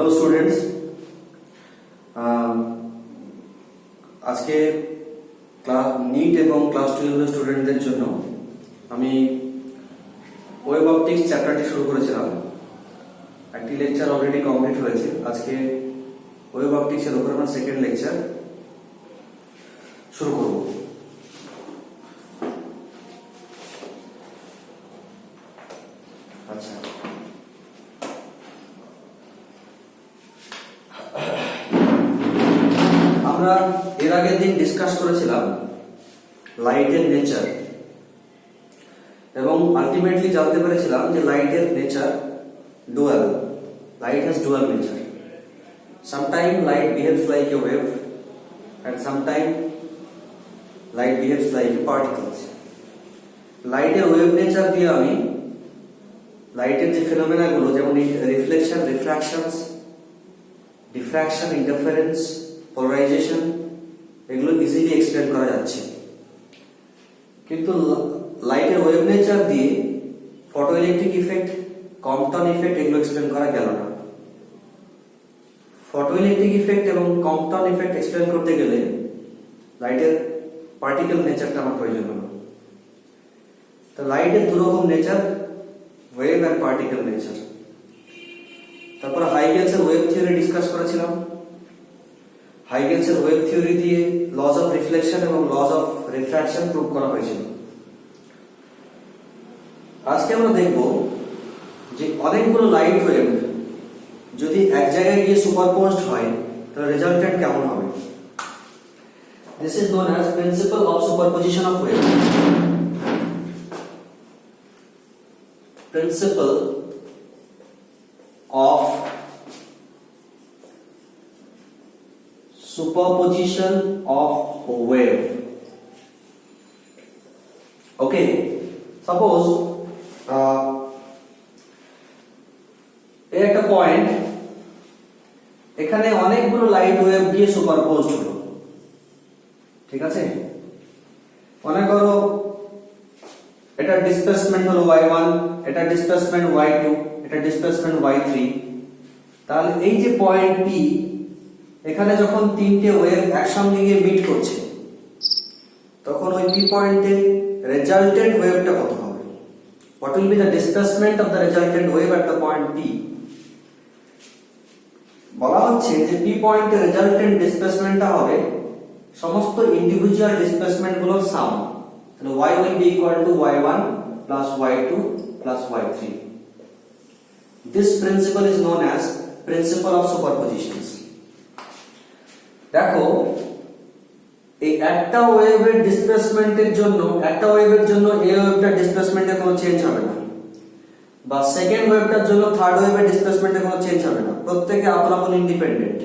Hello students, আজকে NEET এবং class 12 স্টুডেন্টদের জন্য আমি ওয়েব অপটিক্স চ্যাপ্টারটি শুরু করেছিলাম। একটি লেকচার অলরেডি কমপ্লিট হয়েছে। আজকে ওয়েব অপটিক্সের উপর আমরা সেকেন্ড লেকচার শুরু করব। আচ্ছা, আমরা এর আগের দিন ডিসকাস করেছিলাম লাইটের নেচার এবং আলটিমেটলি জানতে পেরেছিলাম যে লাইটের nature dual. Light has dual nature. Sometimes light behaves like a wave and sometimes light behaves like a particles. লাইটের ওয়েভ নেচার দিয়ে আমি লাইটের যে ফিনোমেনা গুলো, যেমন রিফ্লেকশন, রিফ্র্যাকশনস, ডিফ্র্যাকশন, ইন্টারফারেন্স, পোলারাইজেশন, এগুলো ইজিলি এক্সপ্লেন করা যাচ্ছে। কিন্তু লাইটের ওয়েভ নেচার দিয়ে photo electric effect, Compton effect এগুলো এক্সপ্লেন করা গেল না। ফটো ইলেকট্রিক ইফেক্ট এবং কম্পটন ইফেক্ট এক্সপ্লেন করতে গেলে লাইটের পার্টিকেল নেচারটা আমার প্রয়োজন হলো। তো লাইটের দুরকম nature, wave and particle nature. তারপর হাইগেন্সের ওয়েভ থিওরি ডিসকাস করেছিলাম। হাইগেন্সের ওয়েভ থিওরি দিয়ে লজ অফ রিফ্লেকশন এবং লজ অফ রিফ্র্যাকশন প্রুভ করা হয়েছিল। আজকে আমরা দেখব যে অনেকগুলো লাইট ওয়েভ যদি এক জায়গায় গিয়ে সুপারপোজড হয় তাহলে রেজাল্টেন্ট কেমন হবে। This is known as principle of superposition of wave. Principle of superposition of wave. Okay, suppose একটা পয়েন্ট, এখানে অনেকগুলো লাইট ওয়েভ গিয়ে সুপারপোজড হলো, ঠিক আছে। মনে করো এটা ডিসপ্লেসমেন্ট হলো y1, এটা ডিসপ্লেসমেন্ট y2, এটা ডিসপ্লেসমেন্ট y3। তাহলে এই যে পয়েন্ট P, এখানে যখন তিনটে ওয়েভ একসঙ্গে গিয়ে মিট করছে তখন ওই P পয়েন্টে রেজাল্টেন্ট ওয়েভটা কত হবে? What will be the displacement of the resultant wave at the point P? বলা হচ্ছে যে P পয়েন্টে রেজাল্টেন্ট ডিসপ্লেসমেন্টটা হবে সমস্ত ইন্ডিভিজুয়াল ডিসপ্লেসমেন্ট গুলোর সাম। তাহলে y will be equal to y1 plus y2 plus y3. This principle is known as principle of superpositions. দেখো, এই একটা ওয়েভের ডিসপ্লেসমেন্টের জন্য, একটা ওয়েভের জন্য এই ওয়েভটার ডিসপ্লেসমেন্টে কোনো চেঞ্জ হবে না, বা সেকেন্ড ওয়েভটার জন্য থার্ড ওয়েভের ডিসপ্লেসমেন্টে কোনো চেঞ্জ হবে না। প্রত্যেকে আপন আপন ইন্ডিপেন্ডেন্ট।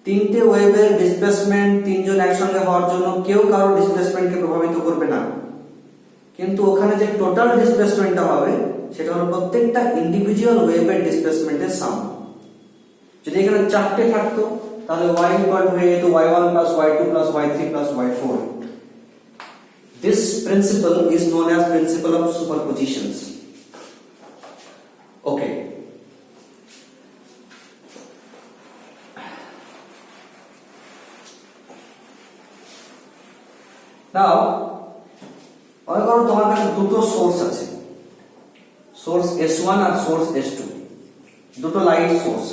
তিনটে ওয়েভের ডিসপ্লেসমেন্ট তিনজন একসঙ্গে হওয়ার জন্য কেউ কারো ডিসপ্লেসমেন্টকে প্রভাবিত করবে না, কিন্তু ওখানে যে টোটাল ডিসপ্লেসমেন্টটা হবে সেটা হলো প্রত্যেকটা ইন্ডিভিজুয়াল ওয়েভের ডিসপ্লেসমেন্টের সাম। যদি এখানে চারটে থাকতো তাহলে y equal to y1 plus y2 plus y3 plus y4. This principle is known as principle of superpositions. Okay. Now, মনে করো তোমার কাছে দুটো সোর্স আছে, সোর্স S1 আর সোর্স S2, দুটো লাইট সোর্স।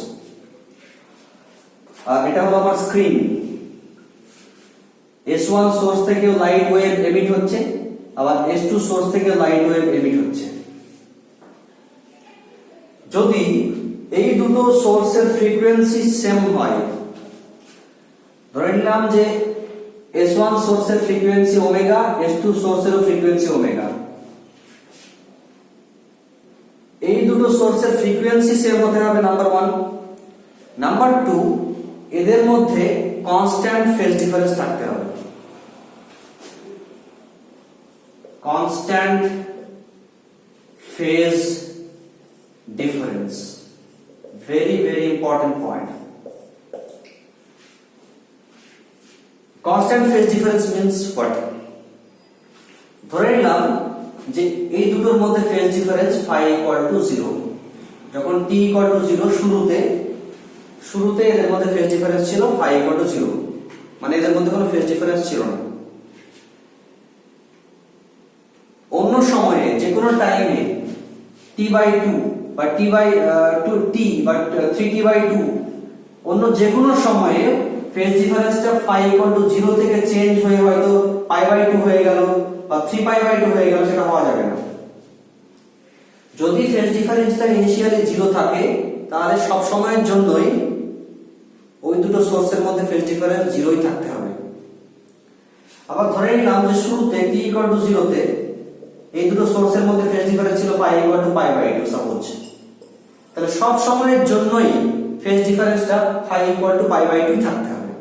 আর এটা হলো আমার স্ক্রিন। S1 সোর্স থেকে লাইট ওয়েভ এমিট হচ্ছে, আবার S2 সোর্স থেকে লাইট ওয়েভ এমিট হচ্ছে। যদি এই দুটো সোর্সের ফ্রিকোয়েন্সি সেম হয়, ধরে নিলাম যে S1 সোর্সের ফ্রিকোয়েন্সি ওমেগা, S2 সোর্সেরও ফ্রিকোয়েন্সি ওমেগা। এই দুটো সোর্সের ফ্রিকোয়েন্সি সেম হতে হবে, নাম্বার 1। নাম্বার 2, এদের মধ্যে কনস্ট্যান্ট ফেজ ডিফারেন্স থাকতে হবে। Constant phase difference, very very important point. Constant phase difference means what? ধরে নিলাম যে এই দুটোর মধ্যে phase difference phi equal to 0, যখন t equal to 0 শুরুতে এদের মধ্যে ফেজ ডিফারেন্স ছিল phi equal to 0, মানে এদের মধ্যে কোনো ফেজ ডিফারেন্স ছিল না। অন্য সময়ে যে কোনো টাইমে t/2 বা t বা 3t/2 অন্য যে কোনো সময়ে ফেজ ডিফারেন্সটা phi equal to 0 থেকে চেঞ্জ হয়ে হয়তো pi/2 হয়ে গেল বা 3pi/2 হয়ে গেল, সেটা হওয়া যাবে না। যদি ফেজ ডিফারেন্সটা ইনিশিয়ালি 0 থাকে তাহলে সব সময়ের জন্যই ওই দুটো সোর্সের মধ্যে ফেজ ডিফারেন্স 0ই থাকতে হবে। আবার ধরে নিলাম যে শুরুতে t equal to 0 তে এই দুটো সোর্সের মধ্যে ফেজ ডিফারেন্স ছিল phi equal to pi/2 suppose, তাহলে সব সময়ের জন্যই ফেজ ডিফারেন্সটা phi equal to pi/2 থাকতে হবে।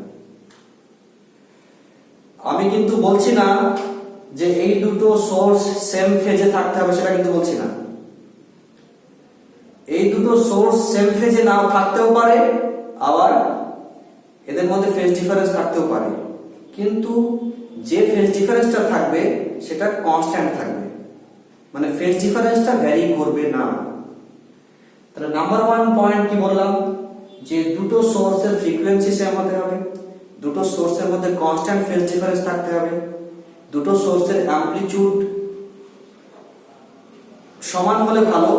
আমি কিন্তু বলছি না যে এই দুটো সোর্স সেম ফেজে থাকতে হবে, সেটা কিন্তু বলছি না। এই দুটো সোর্স সেম ফেজে নাও থাকতেও পারে, আবার এদের মধ্যে ফেজ ডিফারেন্স থাকতেও পারে, কিন্তু যে ফেজ ডিফারেন্সটা থাকবে সেটা কনস্ট্যান্ট থাকবে, মানে ফেজ ডিফারেন্সটা ভ্যারি করবে না। তাহলে নাম্বার 1 পয়েন্ট কি বললাম, যে দুটো সোর্সের ফ্রিকোয়েন্সি সেম হতে হবে, দুটো সোর্সের মধ্যে কনস্ট্যান্ট ফেজ ডিফারেন্স থাকতে হবে, দুটো সোর্সের অ্যামপ্লিটিউড সমান হলে ভালো,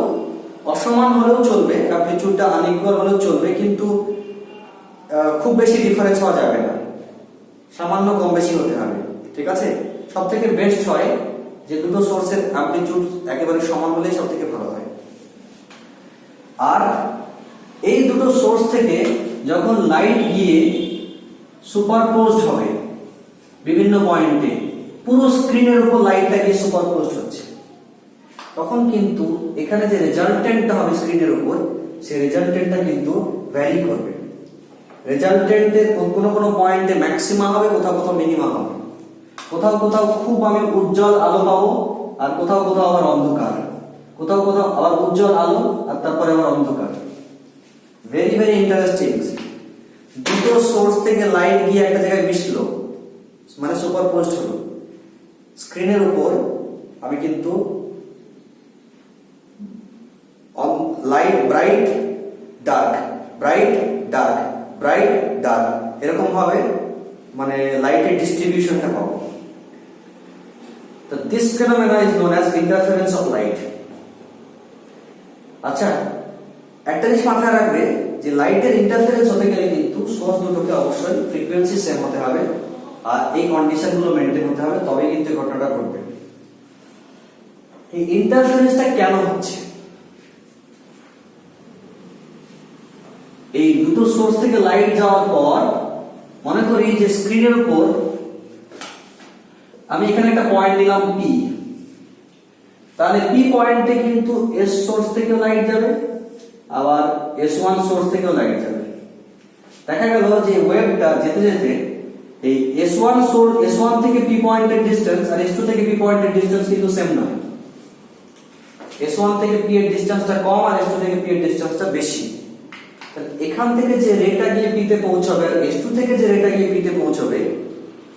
অসমান হলেও চলবে, অ্যামপ্লিটিউডটা আনইকুয়াল হলেও চলবে, কিন্তু খুব বেশি ডিফারেন্স হওয়া যাবে না, সামান্য কম বেশি হতে হবে, ঠিক আছে। সবথেকে বেস্ট হয় যে দুটো সোর্সের অ্যামপ্লিটিউড একেবারে সমান হলেই সবথেকে ভালো হয়। আর এই দুটো সোর্স থেকে যখন লাইট গিয়ে সুপারপোজড হবে বিভিন্ন পয়েন্টে, পুরো স্ক্রিনের উপর লাইটটা গিয়ে সুপারপোজড হচ্ছে, তখন কিন্তু এখানে যে রেজাল্টেন্টটা হবে স্ক্রিনের উপর, সেই রেজাল্টেন্টটা কিন্তু ভ্যারি করবে। রেজাল্টেন্টের কোনো কোনো পয়েন্টে ম্যাক্সিমাম হবে, কোথাও কোথাও মিনিমাম হবে, কোথাও কোথাও খুব আমি উজ্জ্বল আলো পাবো, আর কোথাও কোথাও আবার অন্ধকার, কোথাও কোথাও আবার উজ্জ্বল আলো আর তারপরে আবার অন্ধকার। Very very interesting. দুটো সোর্স থেকে লাইট গিয়ে একটা জায়গায় মিশলো, মানে সুপারপোজড হলো, স্ক্রিনের উপর আমি কিন্তু light bright dark, bright dark, bright dark, এরকম ভাবে মানে লাইটের ডিস্ট্রিবিউশনটা পাবো। তো this phenomena is known as interference of light. আচ্ছা, একটা জিনিস মাথায় রাখবে যে লাইটের ইন্টারফারেন্স হতে গেলে কিন্তু সোর্স দুটোকে অবশ্যই ফ্রিকোয়েন্সি সেম হতে হবে, আর এই কন্ডিশনগুলো মেনটেন হতে হবে, তবেই কিন্তু ঘটনাটা ঘটবে। এই ইন্টারফারেন্সটা কেন হচ্ছে? এই দুটো সোর্স থেকে লাইট যাওয়ার পর মনে করি যে স্ক্রিনের উপর আমি এখানে একটা পয়েন্ট নিলাম P, তাহলে P পয়েন্টে কিন্তু S সোর্স থেকে লাইট যাবে, আবার S1 সোর্স থেকেও লাইট যাবে। দেখা গেল যে ওয়েভটা যেতে যেতে এই S1 থেকে P পয়েন্টের ডিসটেন্স আর S2 থেকে P পয়েন্টের ডিসটেন্স কিন্তু সেম নয়। S1 থেকে P এর ডিসটেন্সটা কম আর S2 থেকে P এর ডিসটেন্সটা বেশি। এখান থেকে যে রেটা গিয়ে P তে পৌঁছবে আর S2 থেকে যে রেটা গিয়ে P তে পৌঁছবে,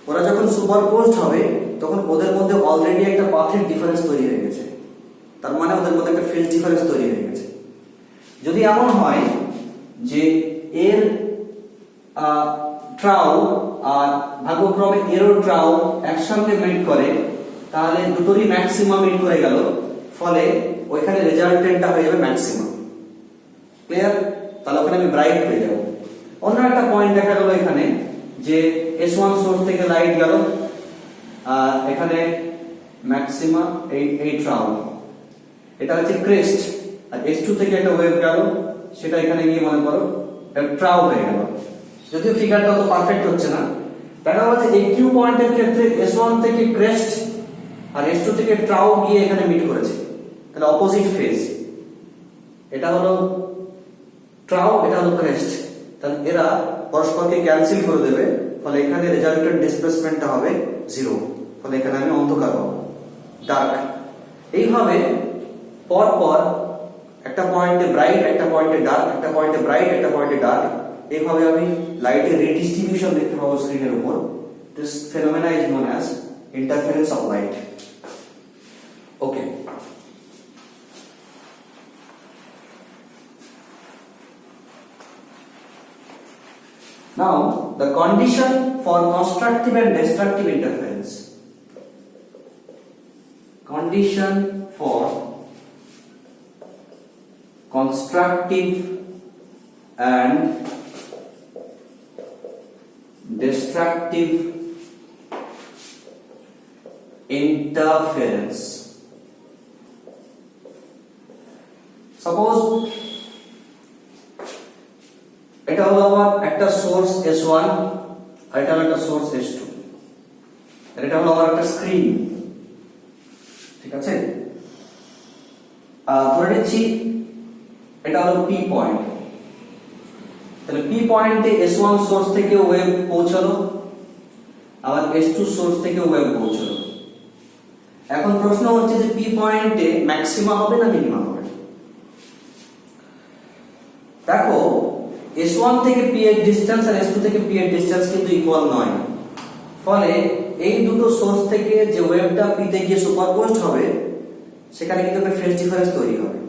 ওরা যখন সুপারপোজড হবে তখন ওদের মধ্যে অলরেডি একটা পাথের ডিফারেন্স তৈরি হয়ে গেছে, তার মানে ওদের মধ্যে একটা ফেজ ডিফারেন্স তৈরি হয়ে গেছে। যদি এমন হয় যে এর ট্রাউ আর ভাগ্যক্রমে এরও ট্রাউ একসঙ্গে মিট করে, তাহলে দুটোরই ম্যাক্সিমাম মিট করে গেল, ফলে ওইখানে রেজাল্টেন্টটা হয়ে যাবে ম্যাক্সিমাম। ক্লিয়ার? তাহলে ওখানে আমি ব্রাইট পেয়ে যাব। অন্য একটা পয়েন্ট দেখা গেল এখানে যে S1 সোর্স থেকে লাইট গেল, আর এখানে ম্যাক্সিমা এই ট্রাউ, এটা হচ্ছে ক্রেস্ট, আর S2 থেকে একটা ওয়েভ গেল, সেটা এখানে গিয়ে মনে করো ট্রাউ হয়ে গেল। যদিও ফিগারটা তো পারফেক্ট হচ্ছে না, দেখা যাচ্ছে এই কিউ পয়েন্টের ক্ষেত্রে S1 থেকে ক্রেস্ট আর S2 থেকে ট্রাউ গিয়ে এখানে মিট করেছে, তাহলে অপোজিট ফেজ। এটা হলো ট্রাউ, এটা হলো ক্রেস্ট, তাহলে এরা পরস্পরকে ক্যান্সেল করে দেবে, ফলে এখানে রেজাল্টেন্ট ডিসপ্লেসমেন্টটা হবে 0, ফলে এখানে আমি অন্ধকার পাবো, ডার্ক। এইভাবে পর পর একটা পয়েন্টে ব্রাইট, একটা পয়েন্টে ডার্ক, একটা পয়েন্টে ব্রাইট, একটা পয়েন্টে ডার্ক, এইভাবে আমি লাইটের রিডিস্ট্রিবিউশন দেখতে পাবো স্ক্রিনের উপর। This phenomena is known as interference of light. Okay, Now the condition for constructive and destructive interference. Condition for constructive and destructive interference. Suppose এটা হলো আমার একটা সোর্স S1 আর এটা হলো একটা সোর্স S2 আর এটা হলো আমার একটা স্ক্রিন, ঠিক আছে। ধরে নিচ্ছি এটা হলো P পয়েন্ট, তাহলে P পয়েন্টে S1 সোর্স থেকে ওয়েভ পৌঁছালো, আবার S2 সোর্স থেকে ওয়েভ পৌঁছালো। এখন প্রশ্ন হচ্ছে যে P পয়েন্টে ম্যাক্সিমা হবে না মিনিমা হবে? দেখো S1 থেকে P এর ডিসটেন্স আর S2 থেকে P এর ডিসটেন্স কিন্তু ইকুয়াল নয়, ফলে এই দুটো সোর্স থেকে যে ওয়েভটা P তে গিয়ে সুপারপোজড হবে সেখানে কিন্তু একটা ফেজ ডিফারেন্স তৈরি হবে।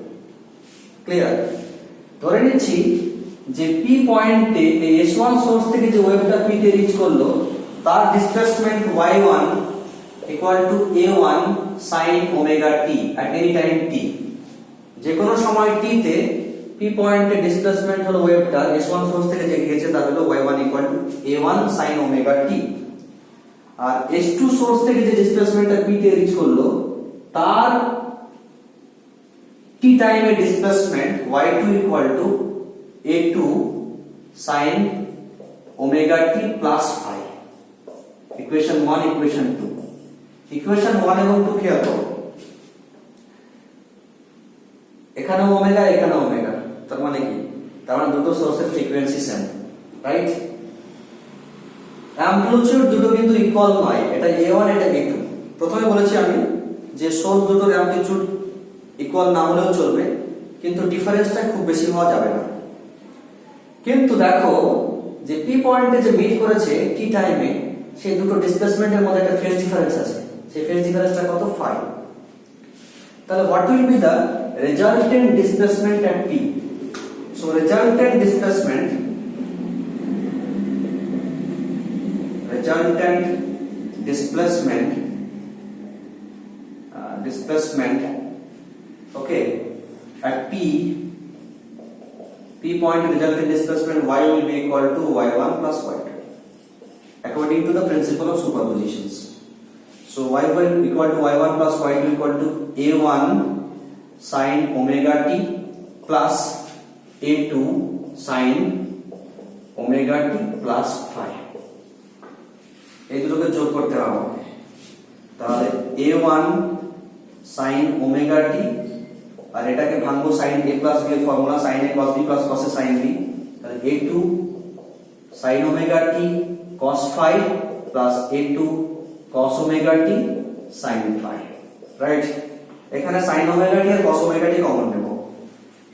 ক্লিয়ার? ধরে নিচ্ছি যে P পয়েন্টে এই S1 সোর্স থেকে যে ওয়েভটা P তে রিচ করলো তার displacement y1 equal to a1 sin omega t at any time t। যে কোনো সময় t তে P পয়েন্টে ডিসপ্লেসমেন্ট হলো ওয়েভটা S1 সোর্স থেকে যে গিয়েছে তা হলো y1 equal to a1 sin omega t, আর S2 সোর্স থেকে যে ডিসপ্লেসমেন্টটা P তে রিচ করলো তার t টাইমে displacement y2 equal to a2 sin omega t plus phi। Equation 1 equation 2, equation 1 এবং 2 খেয়াল করো, এখানে ওমেগা এখানে ওমেগা, তার মানে কি? তার মানে দুটো সোর্সের ফ্রিকোয়েন্সি সেম, রাইট? অ্যামপ্লিটিউড দুটো কিন্তু ইকুয়াল নয়, এটা a1 এটা a2। প্রথমে বলেছি আমি যে সোর্স দুটোর অ্যামপ্লিটিউড ইকুয়াল না হলেও চলবে, কিন্তু ডিফারেন্সটা খুব বেশি হওয়া যাবে না। কিন্তু দেখো যে P পয়েন্টে যে মিট করেছে t টাইমে সেই দুটো ডিসপ্লেসমেন্টের মধ্যে একটা ফেজ ডিফারেন্স আছে, সেই ফেজ ডিফারেন্সটা কত? phi। তাহলে what will be the resultant displacement at P? So resultant displacement okay at P point resultant displacement y will be equal to y1 plus y2 according to the principle of superpositions. So y1 equal to y1 plus y2 equal to a1 sin omega t plus a2 sin omega t plus phi। এই দুটোকে যোগ করতে হবে, তাহলে a1 sin omega t আর এটাকে ভাঙবো sin a plus b এর formula sin a cos b plus cos a sin b, তাহলে a2 sin omega t cos phi plus a2 cos omega t sin phi, right? এখানে sin omega t আর cos omega t common নেব,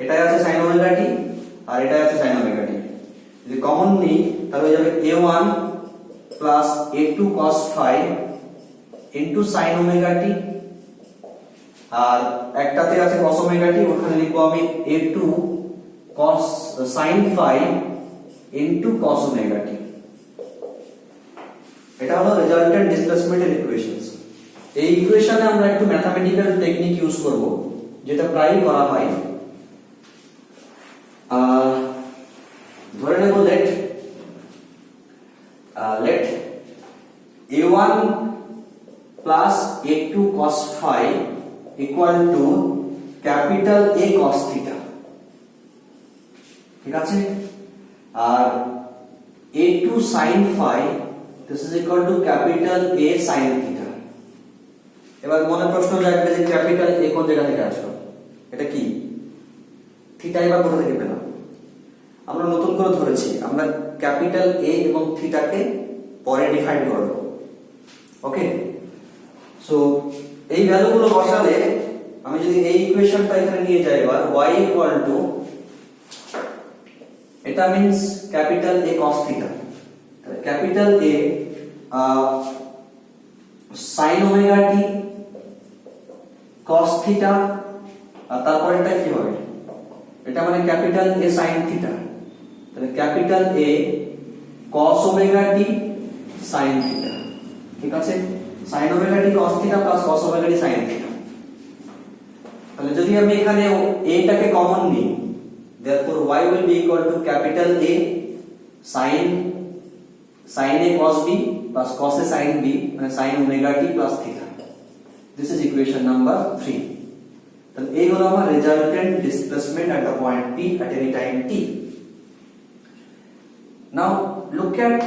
এটাই আছে sin omega t আর এটাই আছে sin omega t। যদি common নিই তাহলে হয়ে যাবে a1 plus a2 cos phi into sin omega t, আর একটাতে আছে cos omega t, ওখানে লিখবো আমি a2 cos sin phi into cos omega t। এটা হলো রেজাল্টেন্ট ডিসপ্লেসমেন্টের ইকুয়েশনস। এই ইকুয়েশনে আমরা একটু ম্যাথমেটিক্যাল টেকনিক ইউজ করব, যেটা প্রায়ই করা হয়। ধরে নেব let a1 plus a2 cos phi equal to capital A cos theta, ঠিক আছে? আর a2 sin phi this is equal to capital A sin theta। এবার মনে প্রশ্ন জাগবে যে ক্যাপিটাল A কোন জায়গা থেকে আসলো, এটা কি? থিটা এবার কোথা থেকে পেলাম? আমরা নতুন করে ধরেছি, আমরা ক্যাপিটাল A এবং থিটাকে পরে ডিফাইন করব। ওকে, সো এই ভ্যালুগুলো বসালে আমি যদি এই ইকুয়েশনটা এখানে নিয়ে যাই, এবার y ইকুয়াল টু, এটা means capital A cos theta, capital A sin omega t cos theta, আর তারপরে এটা কি হবে? এটা মানে ক্যাপিটাল A sin theta, তাহলে capital A cos omega t sin theta, ঠিক আছে, sin omega t cos theta plus cos omega t sin theta। তাহলে যদি আমি এখানে a টাকে কমন নিই, therefore y will be equal to capital A sin a cos b plus cos a sin b মানে sin omega t plus theta। This is equation number 3। তাহলে এই হলো আমার resultant displacement at the point P at any time t। Now look at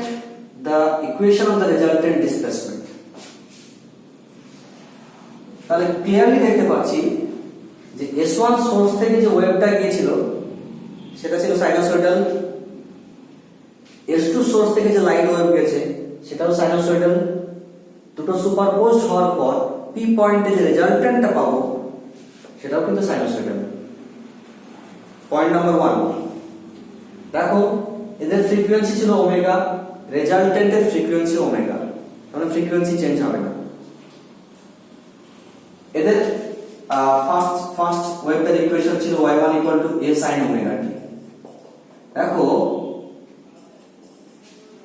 the equation of the resultant displacement। তাহলে clearly দেখতে পাচ্ছি যে S1 source থেকে যে ওয়েভটা গিয়েছিল সেটা ছিল সাইনোসয়েডাল, S2 সোর্স থেকে যে লাইট ওয়েভ গেছে সেটাও সাইনোসয়েডাল। দুটো সুপারপোজড হওয়ার পর P পয়েন্টে যে রেজাল্টেন্টটা পাবো সেটাও কিন্তু সাইনোসয়েডাল। পয়েন্ট নাম্বার 1, দেখো এদের ফ্রিকোয়েন্সি ছিল ওমেগা, রেজাল্টেন্টের ফ্রিকোয়েন্সি ওমেগা, মানে ফ্রিকোয়েন্সি চেঞ্জ হবে না। এদের ফার্স্ট ওয়েভটার ইকুয়েশন ছিল y1 a sin omega t। দেখো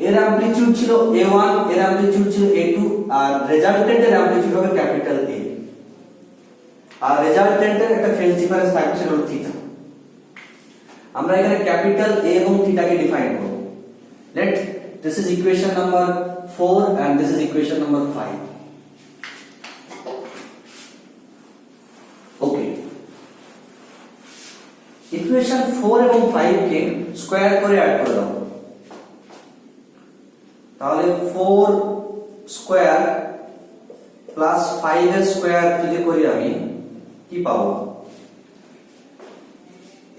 এর অ্যামপ্লিটিউড ছিল a1, এর অ্যামপ্লিটিউড ছিল a2, আর রেজাল্টেন্টের অ্যামপ্লিটিউড হবে ক্যাপিটাল A, আর রেজাল্টেন্টের একটা ফেজ ডিফারেন্স থাকবে সেটা হলো থিটা। আমরা এখানে ক্যাপিটাল A এবং থিটাকে ডিফাইন করব। Let this is equation number 4 and this is equation number 5। Okay, equation 4 এবং 5 কে স্কয়ার করে অ্যাড করে দাও। তাহলে 4 স্কয়ার প্লাস 5 এর স্কয়ার যদি করি আমি কি পাবো?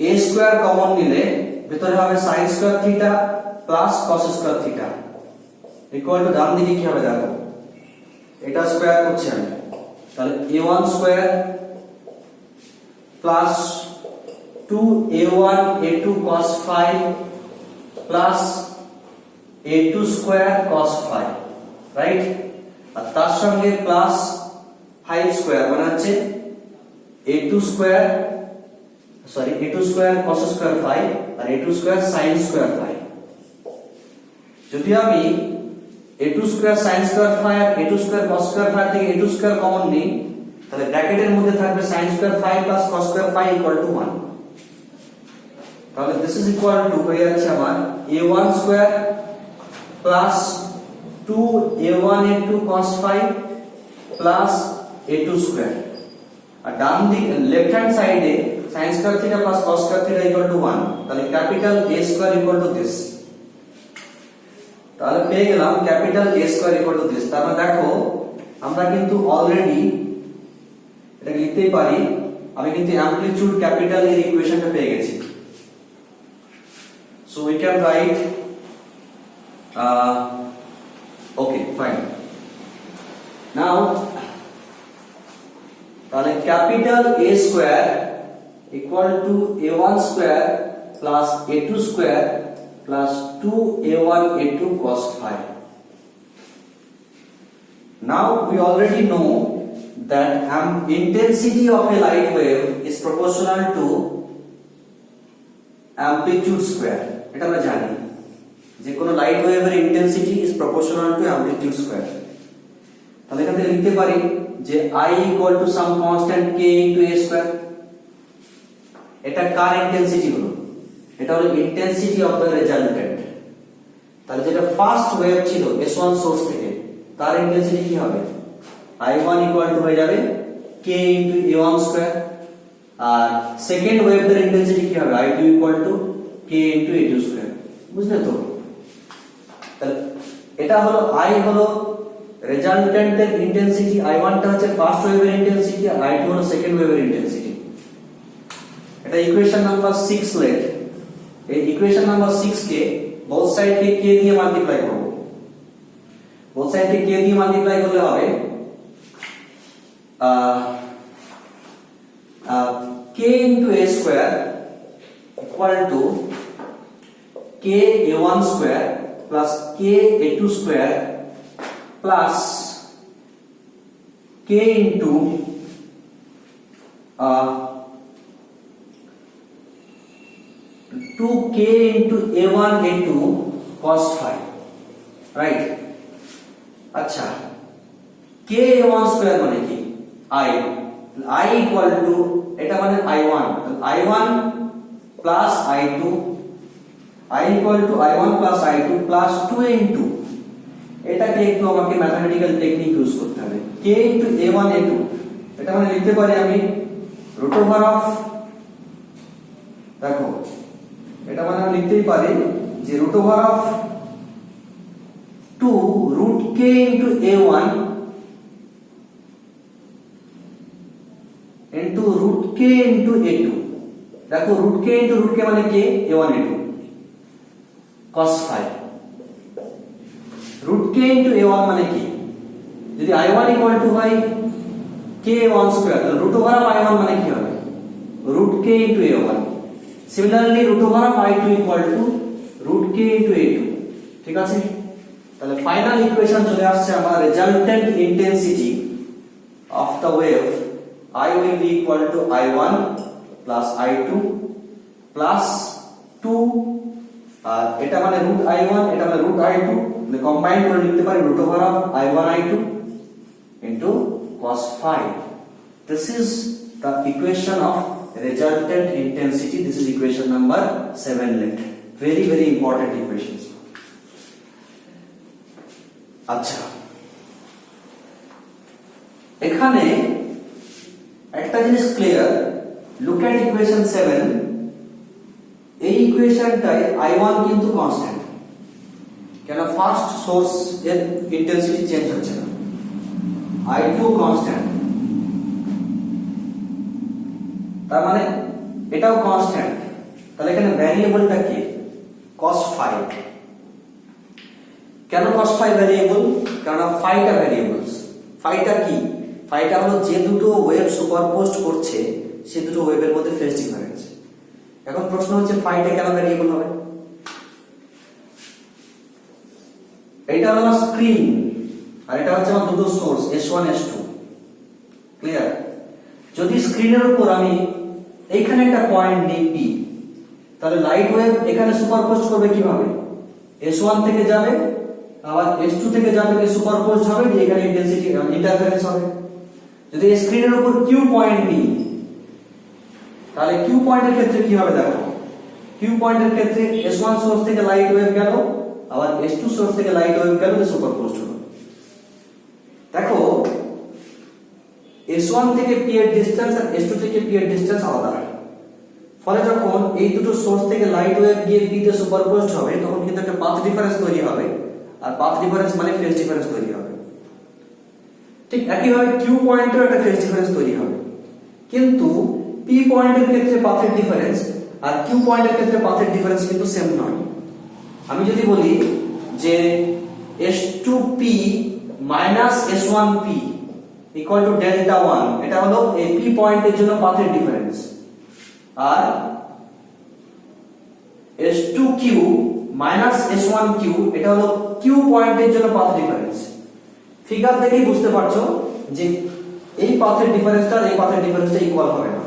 a স্কয়ার কমন নিলে ভিতরে হবে sin square theta plus cos square theta equal to ডান দিকে কি হবে দেখো, এটা স্কয়ার করছি আমি, তাহলে a1 square plus 2a1 a2 cos 5 plus a2 square cos 5, right? আর তার সঙ্গে প্লাস 5 স্কয়ার মানে হচ্ছে a2 স্কয়ার cos স্কয়ার 5 আর a2 স্কয়ার sin স্কয়ার 5। যদি আমি a2 স্কয়ার sin স্কয়ার 5 আর a2 স্কয়ার cos স্কয়ার 5 থেকে a2 স্কয়ার কমন নিই, তাহলে ব্র্যাকেটের মধ্যে থাকবে sin square 5 plus cos square 5 equal to 1। তাহলে দিস ইজ ইকুয়াল টু হয়ে যাচ্ছে আমার a1 square plus 2a1 a2 cos 5 plus a2 square, আর ডান দিকে লেফট হ্যান্ড সাইডে sin square theta plus cos square theta equal to 1। তাহলে capital A square equal to this. তাহলে পেয়ে গেলাম capital A square equal to this. তাহলে দেখো আমরা কিন্তু অলরেডি এটা লিখতেই পারি, আমি কিন্তু অ্যামপ্লিটিউড ক্যাপিটাল এর ইকুয়েশনটা পেয়ে গেছি। So we can write okay fine now তাহলে capital A square equal to a1 square plus a2 square plus 2a1 a2 cos 5। now we already know that intensity of a light wave is proportional to amplitude square। এটা আমরা জানি যে কোন light ওয়েভের intensity is proportional to amplitude square. তাহলে এখান থেকে লিখতে পারি যে I equal to some constant k into a square. এটা কার ইন্টেন্সিটি হলো? এটা হলো ইন্টেন্সিটি অফ দ্য রেজাল্টেন্ট। তাহলে যেটা ফার্স্ট ওয়েভ ছিল S1 সোর্স থেকে তার ইন্টেন্সিটি কি হবে? I1 ইকুয়াল টু হয়ে যাবে k ইনটু a1 স্কয়ার, আর সেকেন্ড ওয়েভের ইন্টেন্সিটি কি হবে? I2 equal two k into a2 square. বুঝলে তো? এটা হলো I হলো রেজাল্টেন্টের ইন্টেন্সিটি, I1 টা হচ্ছে ফার্স্ট ওয়েভের ইন্টেন্সিটি আর I2 হলো সেকেন্ড ওয়েভের ইন্টেন্সিটি। এটা ইকুয়েশন নাম্বার 6 লেট। এই ইকুয়েশন নাম্বার 6 কে both সাইড কে k দিয়ে মাল্টিপ্লাই করব। both সাইড কে k দিয়ে মাল্টিপ্লাই করলে হবে k into a square equal to k a1 square plus k a2 square plus k into 2k into a1 a2 cos 5। Right. আচ্ছা, k1 square মানে কি? i equal to, এটা মানে i1 plus i2, i equal to i1 plus i2 plus 2 into, এটাকে একটু আমাকে mathematical technique use করতে হবে, k ইনটু a1 a2, এটা মানে লিখতে পারি আমি রুট ওভার অফ, দেখো এটা মানে আমি লিখতেই পারি যে root over of 2 root k into a1 into root k into a2, দেখো root k into root k মানে k, a1 a2 cos phi, root k into a1 মানে কি? যদি i1 ইকুয়াল টু হয় k1 স্কয়ার, তাহলে root over of i1 মানে কি হবে? Root k into a1। Similarly root over of i2 equal to root k into a2। ঠিক আছে, তাহলে ফাইনাল ইকুয়েশন চলে আসছে আমার, resultant intensity of the wave I will be equal to I1 plus I2 plus 2, আর এটা মানে root I1, এটা মানে রুট I2, মানে কম্বাইন করে লিখতে পারি root over of I1 I2 into cos phi. This is the equation of resultant intensity. This is equation number 7 left. Very very important equations. আচ্ছা, এখানে একটা জিনিস ক্লিয়ার, লুক এট ইকুয়েশন 7, এই ইকুয়েশনটাই i1 কিন্তু কনস্ট্যান্ট, কেন ফার্স্ট সোর্স এর intensity change হচ্ছে না, i2 কনস্ট্যান্ট, তার মানে এটাও কনস্ট্যান্ট, তাহলে এখানে ভ্যারিয়েবলটা কি? cos phi। কেন cos phi ভ্যারিয়েবল? কারণ ফাইটা ভ্যারিয়েবলস। ফাইটা কি? ফাইটা হলো যে দুটো ওয়েভ সুপারপোজড করছে সে দুটো ওয়েভের মধ্যে ফেজ ডিফারেন্স। এখন প্রশ্ন হচ্ছে ফাইটা কেন ভ্যারিয়েবল হবে? এটা হলো স্ক্রিন আর এটা হচ্ছে আমার দুটো সোর্স S1 S2, ক্লিয়ার? যদি স্ক্রিনের উপর আমি এইখানে একটা পয়েন্ট নিই P, তাহলে লাইট ওয়েভ এখানে সুপারপোজড করবে কিভাবে? S1 থেকে যাবে, আবার S2 থেকে যাবে, কে সুপারপোজড হবে, এখানে ইন্টেন্সিটি ইন্টারফারেন্স হবে। যদি স্ক্রিনের উপর Q পয়েন্ট নিই, তাহলে Q পয়েন্টের ক্ষেত্রে কি হবে? দেখো Q পয়েন্টের ক্ষেত্রে S1 সোর্স থেকে লাইট ওয়েভ গেল, আবার S2 সোর্স থেকে লাইট ওয়েভ গেল, সুপারপোজড হলো। দেখো S1 থেকে P এর ডিসটেন্স আর S2 থেকে P এর ডিসটেন্স আলাদা, ফলে যখন এই দুটো সোর্স থেকে লাইট ওয়েভ গিয়ে P তে সুপারপোজড হবে তখন কিন্তু একটা পাথ ডিফারেন্স তৈরি হবে, আর পাথ ডিফারেন্স মানে ফেজ ডিফারেন্স তৈরি হবে। ঠিক একইভাবে Q পয়েন্টের একটা ফেজ ডিফারেন্স তৈরি হবে, কিন্তু P পয়েন্টের ক্ষেত্রে পাথের ডিফারেন্স আর Q পয়েন্টের ক্ষেত্রে পাথের ডিফারেন্স কিন্তু সেম নয়। আমি যদি বলি যে S2P minus S1P equal to delta 1, এটা হলো এই P পয়েন্টের জন্য পাথের ডিফারেন্স, আর S2Q minus S1Q এটা হলো Q পয়েন্টের জন্য পাথ ডিফারেন্স। ফিগার দেখেই বুঝতে পারছো যে এই পাথের ডিফারেন্সটা আর এই পাথের ডিফারেন্সটা ইকুয়াল হবে না।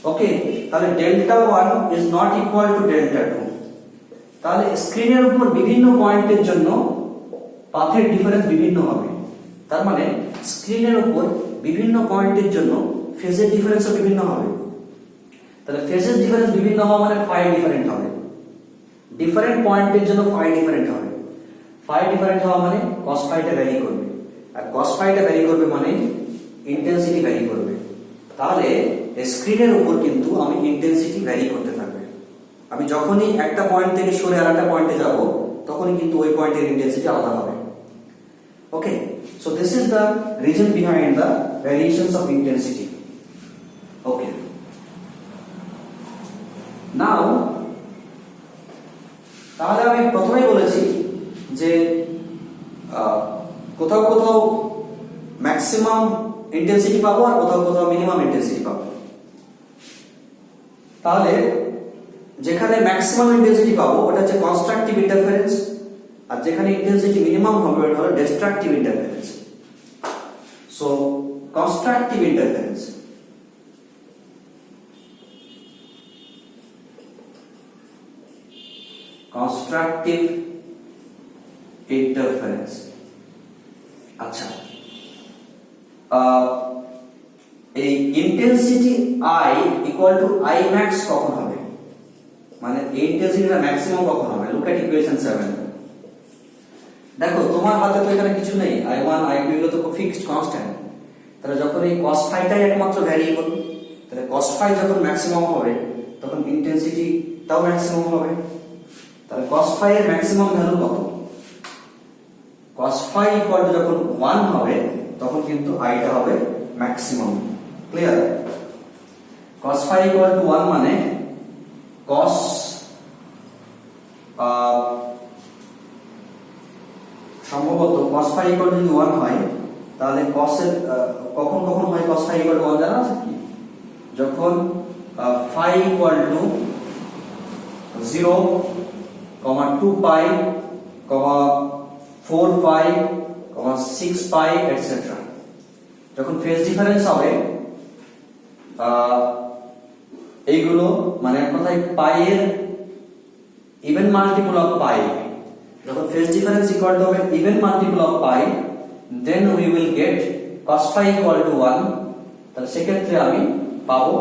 ওকে, তাহলে delta 1 is not equal to delta 2। তাহলে স্ক্রিনের উপর বিভিন্ন পয়েন্টের জন্য পাথের ডিফারেন্স বিভিন্ন হবে, তার মানে স্ক্রিনের উপর বিভিন্ন পয়েন্টের জন্য ফেজের ডিফারেন্সও বিভিন্ন হবে। তাহলে ফেজের ডিফারেন্স বিভিন্ন হওয়া মানে ফাই ডিফারেন্ট হবে, ডিফারেন্ট পয়েন্টের জন্য ফাই ডিফারেন্ট হবে। ফাই ডিফারেন্ট হওয়া মানে cos ফাইটা ভ্যারি করবে, আর cos ফাইটা ভ্যারি করবে মানে ইন্টেন্সিটি ভ্যারি করবে। তাহলে স্ক্রিনের উপর কিন্তু আমি ইন্টেন্সিটি ভ্যারি করতে থাকবে। আমি যখনই একটা পয়েন্ট থেকে সরে আরেকটা পয়েন্টে যাব তখনই কিন্তু ওই পয়েন্টের ইন্টেন্সিটি আলাদা হবে। Okay, so this is the reason behind the variations of intensity. Okay, now তাহলে আমি প্রথমেই বলেছি যে কোথাও কোথাও ম্যাক্সিমাম ইন্টেন্সিটি পাবো আর কোথাও কোথাও মিনিমাম ইন্টেন্সিটি পাবো। তাহলে যেখানে ম্যাক্সিমাম ইন্টেন্সিটি পাবো ওটা হচ্ছে কনস্ট্রাকটিভ ইন্টারফারেন্স, আর যেখানে ইন্টেন্সিটি মিনিমাম হবে ওটা হলো destructive interference. So constructive interference, constructive interference. আচ্ছা, এই intensity I equal to I max কখন হবে, মানে এই ইন্টেন্সিটিটা ম্যাক্সিমাম কখন হবে? Look at equation 7। দেখো তোমার হাতে তো এখানে কিছু নেই, i1 i2 এগুলো তো ফিক্সড কনস্ট্যান্ট। তাহলে যখন এই cos ফাইটাই একমাত্র ভ্যারিয়েবল, তাহলে cos ফাই যখন ম্যাক্সিমাম হবে তখন ইন্টেন্সিটিটাও ম্যাক্সিমাম হবে। তাহলে cos ফাই এর ম্যাক্সিমাম ভ্যালু কত? cos ফাই ইকুয়াল টু যখন 1 হবে তখন কিন্তু আইটা হবে maximum. Clear? cos phi equal to 1 মানে cos সম্ভবত cos ফাই ইকুয়াল টু যদি 1 হয় তাহলে cos এর কখন কখন হয় cos ফাই ইকুয়াল টু 1 জানা আছে কি? যখন phi equal to 0, 2 pi, 4 pi, 6 pi etcetera, যখন ফেজ ডিফারেন্স হবে এইগুলো মানে এক কথায় পাই এর ইভেন মাল্টিপল অফ পাই, যখন ফেজ ডিফারেন্স ইকুয়াল টু হবে even multiple of pi, then we will get cos phi equal to 1। তাহলে সেক্ষেত্রে আমি পাবো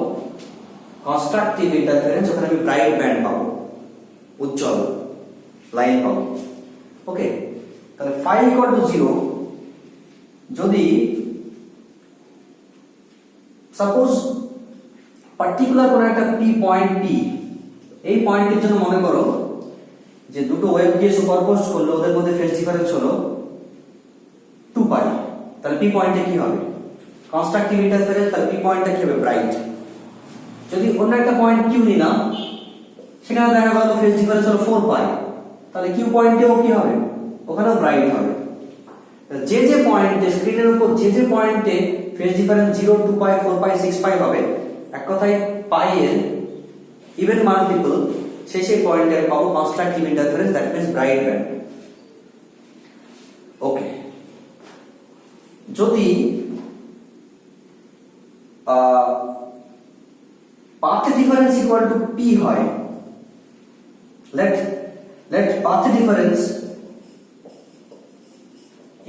কনস্ট্রাকটিভ ইন্টারফারেন্স, ওখানে আমি ব্রাইট ব্যান্ড পাবো, উজ্জ্বল লাইন পাবো। ওকে, তাহলে ফাই ইকুয়াল টু 0 যদি সাপোজ পার্টিকুলার কোন একটা পি পয়েন্ট পি, এই পয়েন্টের জন্য মনে করো যে দুটো ওয়েভ দিয়ে সুপারপোজ করলে ওদের মধ্যে ফেজ ডিফারেন্স হলো 2 পাই, তাহলে পি পয়েন্টে কি হবে? Constructive interference. তাহলে পি পয়েন্টটা কি হবে? ব্রাইট। যদি অন্য একটা পয়েন্ট কিউ নিলাম, সেখানে দেখা গেল ফেজ ডিফারেন্স হলো 4 পাই, তাহলে কিউ পয়েন্টেও কি হবে? ওখানেও ব্রাইট হবে। যে যে পয়েন্টে স্ক্রিনের উপর যে পয়েন্টে ফেজ ডিফারেন্স 0, 2 পাই, 4 পাই, 6 পাই হবে, এক কথায় পাই এর ইভেন মাল্টিপল, সেই পয়েন্টে পাবো constructive interference, that means bright band. Okay, যদি path difference equal to p হয়, let path difference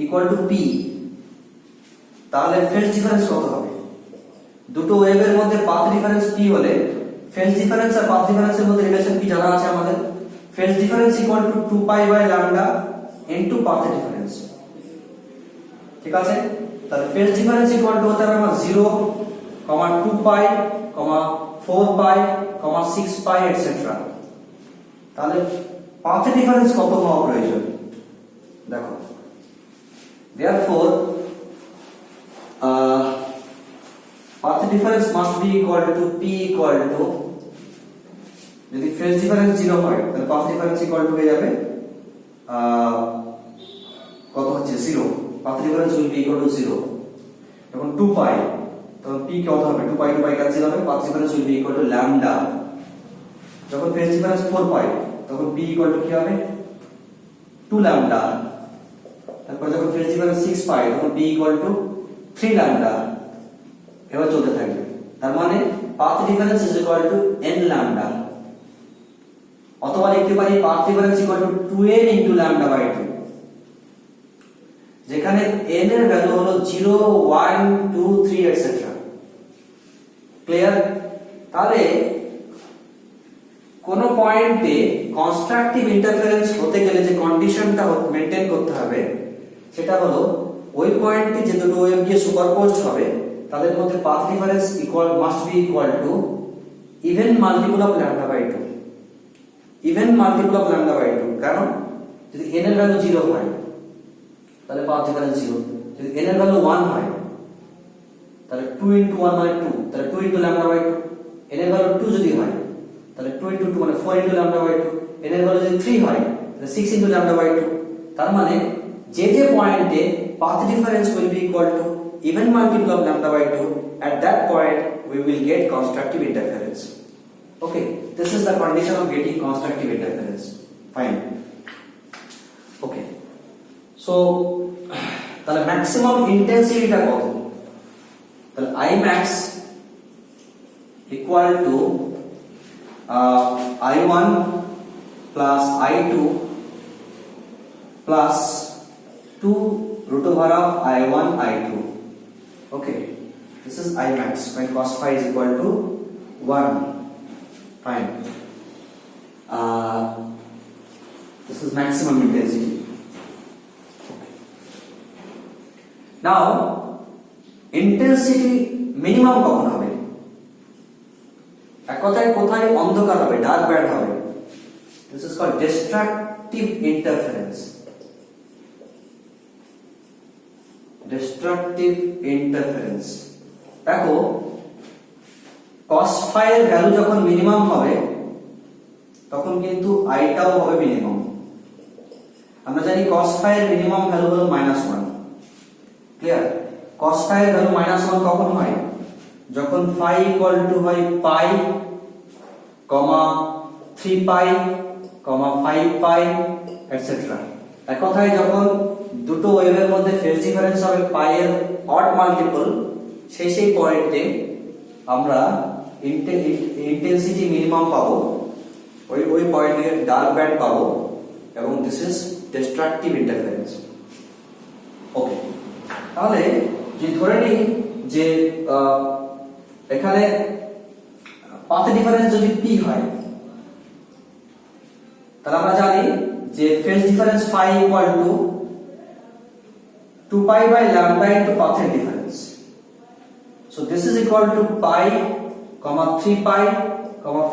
equal to p, তাহলে ফেজ ডিফারেন্স কত হবে? দুটো ওয়েভের মধ্যে পাথ ডিফারেন্স p হলে ফেজ ডিফারেন্স আর পাথ ডিফারেন্সের মধ্যে রিলেশন কি জানা আছে আমাদের? Phase difference equal to 2 pi by lambda into path difference. ঠিক আছে, তাহলে ফেজ ডিফারেন্স ইকুয়াল টু হতে হবে আমার 0, 2 পাই, 4 পাই, 6 পাই এটসেট্রা। তাহলে পাথ ডিফারেন্স কত হওয়া প্রয়োজন? দেখো, therefore path difference must be equal to p equal to, যদি ফেজ ডিফারেন্স 0 হয় তাহলে পাথ ডিফারেন্স ইকুয়াল টু হয়ে যাবে কত হচ্ছে? 0। Path difference will be equal to 0। যখন 2 পাই তখন p কত হবে? 2 পাই 2 পাই ক্যান্সেল হবে, path difference will be equal two lambda. যখন ফেজ ডিফারেন্স 4 পাই তখন p ইকুয়াল টু কি হবে? 2 ল্যামডা। তারপর যখন ফেজ ডিফারেন্স 6 পাই তখন p ইকুয়াল টু 3 ল্যামডা। এবার চলতে থাকবে, তার মানে path difference is equal to n lambda. অথবা লিখতে পারি path difference equal to 2n into lambda by 2, যেখানে n এর ভ্যালু হলো 0, 1, 2, 3 এটসেট্রা। ক্লিয়ার? তাহলে কোন পয়েন্টে কনস্ট্রাকটিভ ইন্টারফারেন্স হতে গেলে যে কন্ডিশনটা মেইনটেইন করতে হবে সেটা হলো ওই পয়েন্টে যে দুটো ওয়েভ গিয়ে সুপারপোজড হবে তাদের মধ্যে path difference must be equal to even multiple of lambda by 2। Even multiple of lambda by 2, কারণ যদি n এর ভ্যালু 0 হয় তাহলে পাথ ডিফারেন্স 0, যদি n এর ভ্যালু 1 হয় তাহলে 2 ইনটু 1 মানে 2, তাহলে 2 ইনটু ল্যামডা বাই 2। n এর ভ্যালু 2 যদি হয় তাহলে 2 ইনটু 2 মানে 4 ইনটু ল্যামডা বাই 2। n এর ভ্যালু যদি 3 হয় তাহলে 6 ইনটু ল্যামডা বাই 2। তার মানে যে পয়েন্টে path difference will be equal to even multiple of lambda by 2, at that point we will get constructive interference. Okay, this is the condition of getting constructive interference. Fine. Okay, so তাহলে maximum ইন্টেন্সিটিটা কত? তাহলে I max equal to I1 plus I2 plus 2 root over of I1 I2. Okay, this is I max when cos phi is equal to 1. Fine. This is maximum intensity. Now intensity minimum কখন হবে? এক কথায় কোথায় অন্ধকার হবে, dark band হবে? This is called destructive interference. Destructive interference. দেখো cos phi এর ভ্যালু যখন মিনিমাম হবে তখন কিন্তু আইটাও হবে মিনিমাম। আমরা জানি cos phi এর মিনিমাম ভ্যালু হলো -1। ক্লিয়ার? cos phi এর ভ্যালু -1 কখন হয়? যখন phi ইকুয়াল টু হয় পাই, 3 পাই, 5 পাই এটসেট্রা। এক কথায় যখন দুটো ওয়েভের মধ্যে ফেজ ডিফারেন্স হবে পাই এর অড মাল্টিপল, সেই পয়েন্টে আমরা ইন্টেন্সিটি মিনিমাম পাবো, ওই পয়েন্টে ডার্ক ব্যান্ড পাবো, এবং দিস ইজ ডিস্ট্রাকটিভ ইন্টারফারেন্স। ওকে, তাহলে যে ধরে নিই যে এখানে পাথ ডিফারেন্স যদি পি হয়, তাহলে আমরা জানি যে phase difference phi equal to 2 pi by lambda into path difference. So this is equal to pi, 3 pi,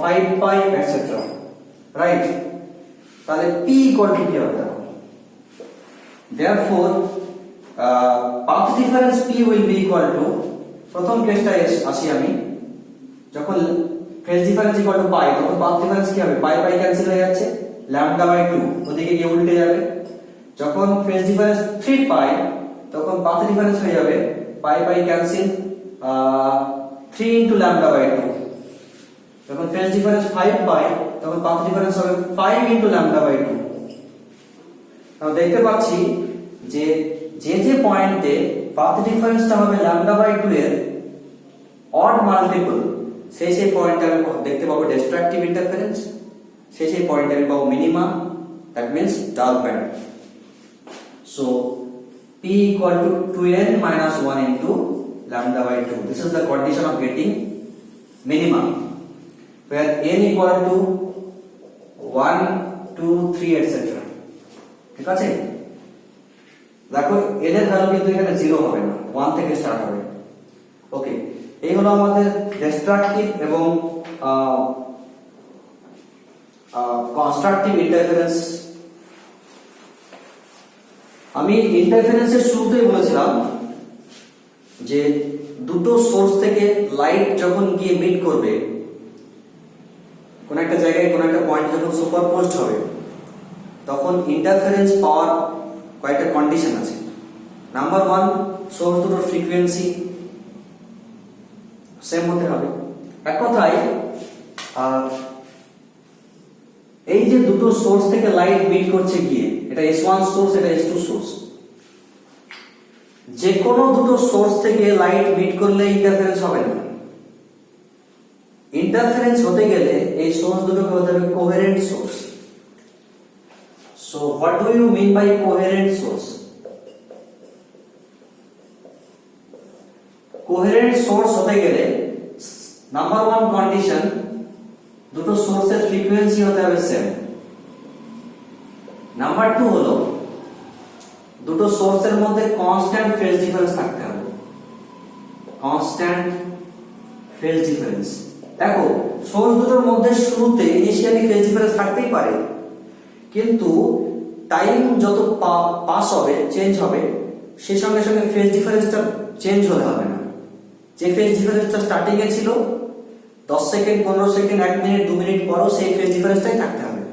5 pi, etc. Right? তাহলে p equal to কি হবে? Therefore, path difference p will be equal to, প্রথম কেসটা আসি আমি, যখন phase difference equal two পাই তখন path difference কি হবে? পাই পাই ক্যান্সেল হয়ে যাচ্ছে, ল্যামডা বাই 2 ওদিকে গিয়ে উল্টে যাবে। যখন ফেজ ডিফারেন্স 3 পাই তখন পাথ ডিফারেন্স হয়ে যাবে pi pi cancel, 3 into lambda by 2। যখন ফেজ ডিফারেন্স 5 পাই তখন পাথ ডিফারেন্স হবে 5 ইনটু ল্যামডা বাই 2। আমরা দেখতে পাচ্ছি যে যে পয়েন্টে পাথ ডিফারেন্সটা হবে ল্যামডা বাই 2 এর অড মাল্টিপল, সেই পয়েন্টে আমি দেখতে পাবো ডিস্ট্রাকটিভ ইন্টারফারেন্স, সেই পয়েন্টে আমি পাবো minima, that means dark band. So p equal to 2n minus 1 into lambda by 2. This is the condition of getting minimum, where n equal to 1, 2, 3, etc. ঠিক আছে? দেখো n এর ভ্যালু কিন্তু এখানে 0 হবে না, 1 থেকে স্টার্ট হবে। ওকে, এই হলো আমাদের ডিস্ট্রাকটিভ এবং কনস্ট্রাকটিভ ইন্টারফারেন্স। আমি ইন্টারফারেন্সের শুরুতেই বলেছিলাম যে দুটো সোর্স থেকে লাইট যখন গিয়ে মিট করবে, কোন একটা জায়গায় কোন একটা পয়েন্ট যখন সুপারপোজড হবে, তখন ইন্টারফারেন্স পাওয়ার কয়েকটা কন্ডিশন আছে। নাম্বার 1, সোর্স দুটোর ফ্রিকোয়েন্সি সেম হতে হবে। এক কথায় এই যে দুটো সোর্স থেকে লাইট মিট করছে গিয়ে, এটা S1 সোর্স, এটা S2 সোর্স, যে কোনো দুটো সোর্স থেকে লাইট মিট করলে ইন্টারফারেন্স হবে না। ইন্টারফারেন্স হতে গেলে এই সোর্স দুটোকে হতে হবে coherent source. So what do you mean by coherent source? Coherent source হতে গেলে নাম্বার 1 কন্ডিশন, দুটো সোর্সের ফ্রিকোয়েন্সি হতে হবে সেম। নাম্বার 2 হলো দুটো সোর্সের মধ্যে কনস্ট্যান্ট ফেজ ডিফারেন্স থাকতে হবে। Constant phase difference. দেখো সোর্স দুটোর মধ্যে শুরুতে ইনিশিয়ালি ফেজ ডিফারেন্স থাকতেই পারে, কিন্তু টাইম যত পাস হবে, চেঞ্জ হবে, সেই সঙ্গে সঙ্গে ফেজ ডিফারেন্সটা চেঞ্জ হতে হবে না। যে ফেজ ডিফারেন্সটা স্টার্টিং এ ছিল 10 সেকেন্ড, 15 সেকেন্ড, 1 মিনিট, 2 মিনিট পরও সেই ফেজ ডিফারেন্সটাই থাকতে হবে।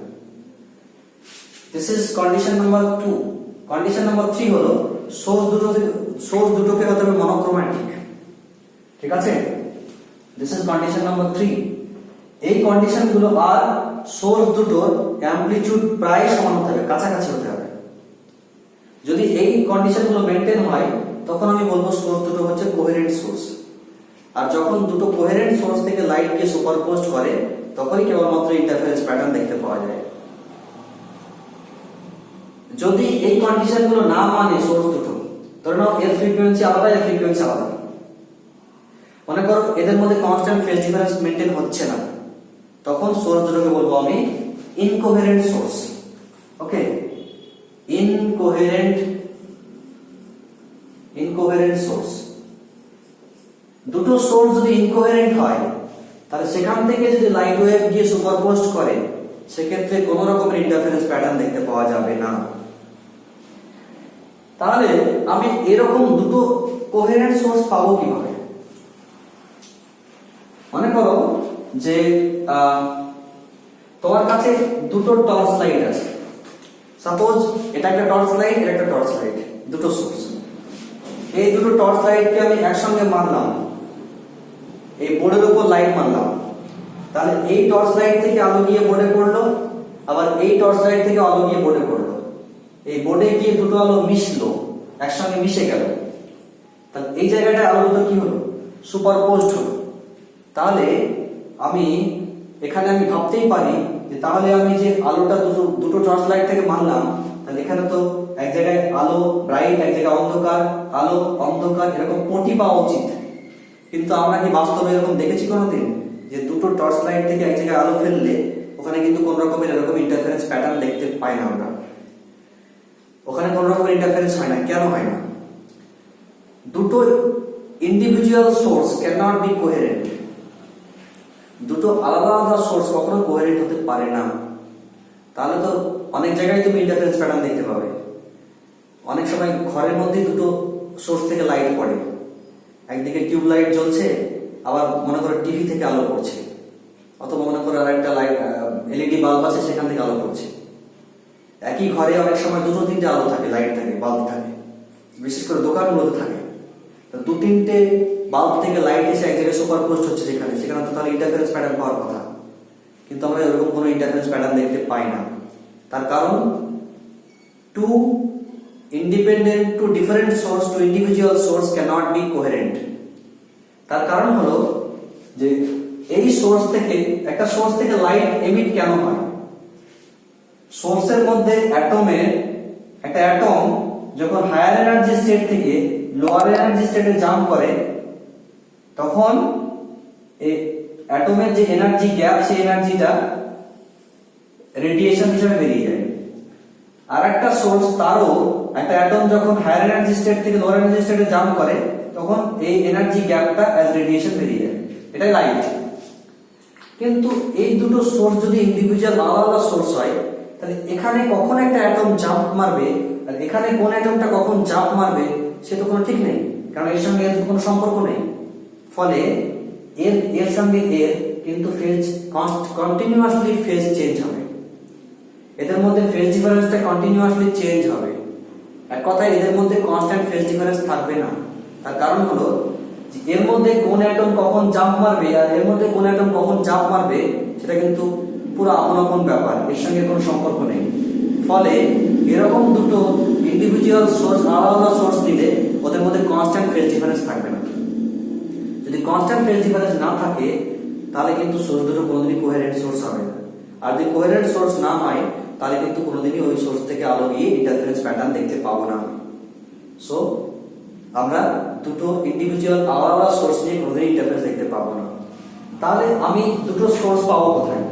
This is condition number 2। Condition number 3 হলো সোর্স দুটোকে হতে হবে মনোক্রোম্যাটিক। ঠিক আছে? This is condition number 3। এই কন্ডিশনগুলো আর সোর্স দুটোর অ্যামপ্লিটিউড প্রায় সমান হতে হবে, কাছাকাছি হতে হবে। যদি এই কন্ডিশনগুলো মেইনটেইন হয় তখন আমি বলবো সোর্স দুটো হচ্ছে কোহেরেন্ট সোর্স। আর যখন দুটো কোহেরেন্ট সোর্স থেকে লাইটকে সুপারপোজড করে তখনই কেবলমাত্র ইন্টারফারেন্স প্যাটার্ন দেখতে পাওয়া যায়। যদি এই কন্ডিশনগুলো না মানে সোর্স দুটো, ধরে নাও এর ফ্রিকোয়েন্সি আলাদা, এর ফ্রিকোয়েন্সি আলাদা, মনে করো এদের মধ্যে কনস্ট্যান্ট ফেজ ডিফারেন্স মেইনটেইন হচ্ছে না, তখন সোর্স দুটোকে বলবো আমি ইনকোহেরেন্ট সোর্স। ওকে, ইনকোহেরেন্ট সোর্স। দুটো সোর্স যদি ইনকোহেরেন্ট হয়, তাহলে সেখান থেকে যদি লাইট ওয়েভ গিয়ে সুপারপোস্ট করে, সেক্ষেত্রে কোন রকমের ইন্টারফারেন্স প্যাটার্ন দেখতে পাওয়া যাবে না। তাহলে আমি এরকম দুটো কোহেরেন্ট সোর্স পাবো কিভাবে? মনে করো যে তোমার কাছে দুটো টর্চ লাইট আছে, সাপোজ এটা একটা টর্চ লাইট, এটা একটা টর্চ লাইট, দুটো সোর্স। এই দুটো টর্চ লাইটকে আমি একসঙ্গে মারলাম, এই বোর্ডের উপর লাইট মারলাম, তাহলে এই টর্চ লাইট থেকে আলো গিয়ে বোর্ডে পড়লো, আবার এই টর্চ লাইট থেকে আলো গিয়ে বোর্ডে পড়লো, এই বোর্ডে গিয়ে দুটো আলো মিশলো, একসঙ্গে মিশে গেল, তাহলে এই জায়গাটায় আলো দুটো কি হলো? সুপারপোজড হলো। তাহলে আমি এখানে আমি ভাবতেই পারি যে তাহলে আমি যে আলোটা দুটো টর্চ লাইট থেকে মারলাম, তাহলে এখানে তো এক জায়গায় আলো ব্রাইট, এক জায়গায় অন্ধকার, আলো অন্ধকার, এরকম পটি পাওয়া উচিত। কিন্তু আমরা কি বাস্তবে এরকম দেখেছি কোনোদিন যে দুটো টর্চ লাইট থেকে এক জায়গায় আলো ফেললে ওখানে কিন্তু কোন রকমের এরকম ইন্টারফারেন্স প্যাটার্ন দেখতে পাই না আমরা, ওখানে কোন রকমের ইন্টারফারেন্স হয় না। কেন হয় না? দুটো individual source can not be coherent. দুটো আলাদা আলাদা সোর্স কখনো কোহেরেন্ট হতে পারে না। তাহলে তো অনেক জায়গায় তুমি ইন্টারফারেন্স প্যাটার্ন দেখতে পাবে। অনেক সময় ঘরের মধ্যে দুটো সোর্স থেকে লাইট পড়ে, একদিকে টিউব লাইট জ্বলছে, আবার মনে করো টিভি থেকে আলো পড়ছে, অথবা মনে করো আর একটা লাইট এলইডি বাল্ব আছে, সেখান থেকে আলো পড়ছে। একই ঘরে অনেক সময় দুটো তিনটে আলো থাকে, লাইট থাকে, বাল্ব থাকে, বিশেষ করে দোকানগুলোতে থাকে। দু তিনটে বাল্ব থেকে লাইট এসে এক জায়গায় সুপারপোস্ট হচ্ছে, সেখানে তো তাহলে ইন্টারফারেন্স প্যাটার্ন পাওয়ার কথা, কিন্তু আমরা এরকম কোনো ইন্টারফারেন্স প্যাটার্ন দেখতে পাই না। তার কারণ two different source, two individual source cannot be coherent. তার কারণ হলো যে এই সোর্স থেকে, একটা সোর্স থেকে লাইট এমিট কেন হয়? সোর্সের মধ্যে একটা অ্যাটম যখন হায়ার এনার্জি স্টেট থেকে লোয়ার এনার্জি স্টেটে জাম্প করে, তখন এই অ্যাটমের যে এনার্জি গ্যাপ, সেই এনার্জিটা রেডিয়েশন হিসেবে বেরিয়ে যায়। আর একটা সোর্স, তারও একটা অ্যাটম যখন হায়ার এনার্জি স্টেট থেকে লোয়ার এনার্জি স্টেটে জাম্প করে, তখন এই এনার্জি গ্যাপটা অ্যাজ রেডিয়েশন বেরিয়ে যায়, এটাই লাইট। কিন্তু এই দুটো সোর্স যদি ইন্ডিভিজুয়াল আলাদা সোর্স হয়, তাহলে এখানে কখন একটা অ্যাটম জাম্প মারবে আর এখানে কোন অ্যাটমটা কখন জাম্প মারবে সে তো কোনো ঠিক নেই, কারণ এর সঙ্গে এর কোনো সম্পর্ক নেই। ফলে এর সঙ্গে এর কিন্তু ফেজ কন্টিনিউয়াসলি ফেজ চেঞ্জ হবে, এদের মধ্যে ফেজ ডিফারেন্সটা কন্টিনিউয়াসলি চেঞ্জ হবে। এক কথায় এদের মধ্যে কনস্ট্যান্ট ফেজ ডিফারেন্স থাকবে না। তার কারণ হলো যে এর মধ্যে কোন অ্যাটম কখন জাম্প মারবে আর এর মধ্যে কোন অ্যাটম কখন জাম্প মারবে সেটা কিন্তু পুরো আপন আপন ব্যাপার, এর সঙ্গে কোনো সম্পর্ক নেই। ফলে এরকম দুটো ইন্ডিভিজুয়াল সোর্স, আলাদা সোর্স নিলে ওদের মধ্যে কনস্ট্যান্ট ফেজ ডিফারেন্স থাকবে না। যদি কনস্ট্যান্ট ফেজ ডিফারেন্স না থাকে, তাহলে কিন্তু সোর্স দুটো কোনোদিনই কোহেরেন্ট সোর্স হবে না। আর যদি কোহেরেন্ট সোর্স না হয়, তাহলে কিন্তু কোনোদিনই ওই সোর্স থেকে আলো গিয়ে ইন্টারফারেন্স প্যাটার্ন দেখতে পাবো না। সো আমরা দুটো ইন্ডিভিজুয়াল আলাদা সোর্স নিয়ে কোনোদিনই ইন্টারফারেন্স দেখতে পাবো না। তাহলে আমি দুটো সোর্স পাবো কোথায়?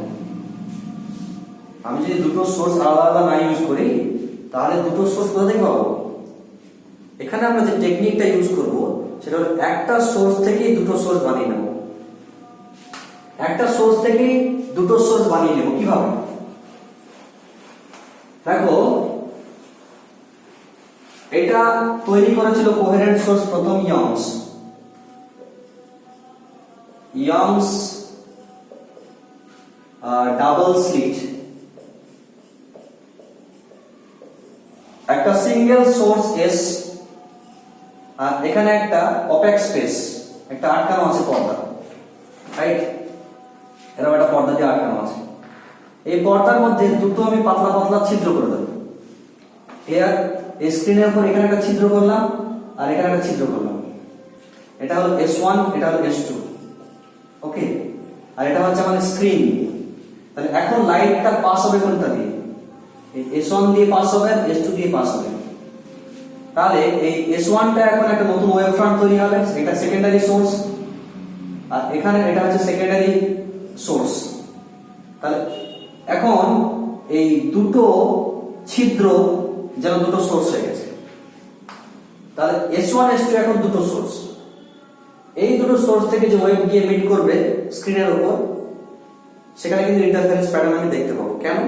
আমি যদি দুটো সোর্স আলাদা আলাদা না ইউজ করি, তাহলে দুটো সোর্স কোথা থেকে পাবো? এখানে আমরা যে টেকনিকটা ইউজ করব সেটা হলো একটা সোর্স থেকেই দুটো সোর্স বানিয়ে নেব। একটা সোর্স থেকেই দুটো সোর্স বানিয়ে নেব কিভাবে? দেখো, এটা তৈরি করেছিল কোহেরেন্ট সোর্স প্রথম ইয়ংস ডাবল স্লিট। একটা সিঙ্গেল সোর্স এস, আর এখানে একটা অপেক স্পেস, একটা আটকানো আছে পর্দা, রাইট? এরকম একটা পর্দা দিয়ে আটকানো আছে। এই পর্দার মধ্যে দুটো আমি পাতলা পাতলা ছিদ্র করে দেবো। এই স্ক্রিনের উপর এখানে একটা ছিদ্র করলাম আর এখানে একটা ছিদ্র করলাম। এটা হলো S1, এটা হলো S2, ওকে? আর এটা হচ্ছে আমাদের স্ক্রিন। তাহলে এখন লাইটটা পাস হবে কোনটা দিয়ে? এই S1 দিয়ে পাস হবে আর S2 দিয়ে পাস হবে। তাহলে এই S1 টা এখন একটা নতুন ওয়েভ ফ্রন্ট তৈরি হবে, এটা সেকেন্ডারি সোর্স, আর এখানে এটা হচ্ছে সেকেন্ডারি সোর্স। তাহলে এখন এই দুটো ছিদ্র যেন দুটো সোর্স হয়ে গেছে। তাহলে S1 S2 এখন দুটো সোর্স, এই দুটো সোর্স থেকে যে ওয়েভ গিয়ে মিট করবে স্ক্রিনের উপর, সেখানে কিন্তু ইন্টারফারেন্স প্যাটার্ন আমি দেখতে পাবো। কেন?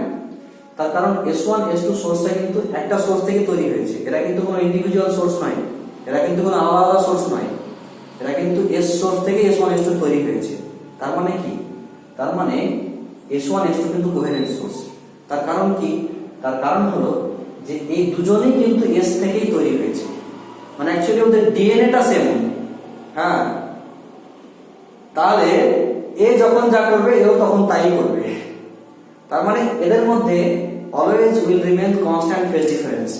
তার কারণ S1 S2 সোর্সটা কিন্তু একটা সোর্স থেকে তৈরি হয়েছে, এরা কিন্তু কোনো ইন্ডিভিজুয়াল সোর্স নয়, এরা কিন্তু কোনো আলাদা সোর্স নয়, এরা কিন্তু S সোর্স থেকে S1 S2 তৈরি হয়েছে। তার মানে কি? তার মানে S1 S2 কিন্তু কোহেরেন্ট সোর্স। তার কারণ কি? তার কারণ হলো যে এই দুজনেই কিন্তু S থেকেই তৈরি হয়েছে, মানে অ্যাকচুয়ালি ওদের ডিএনএটা সেম। হ্যাঁ, তাহলে এ যখন যা করবে এও তখন তাই করবে। তার মানে এদের মধ্যে always will remain constant phase difference.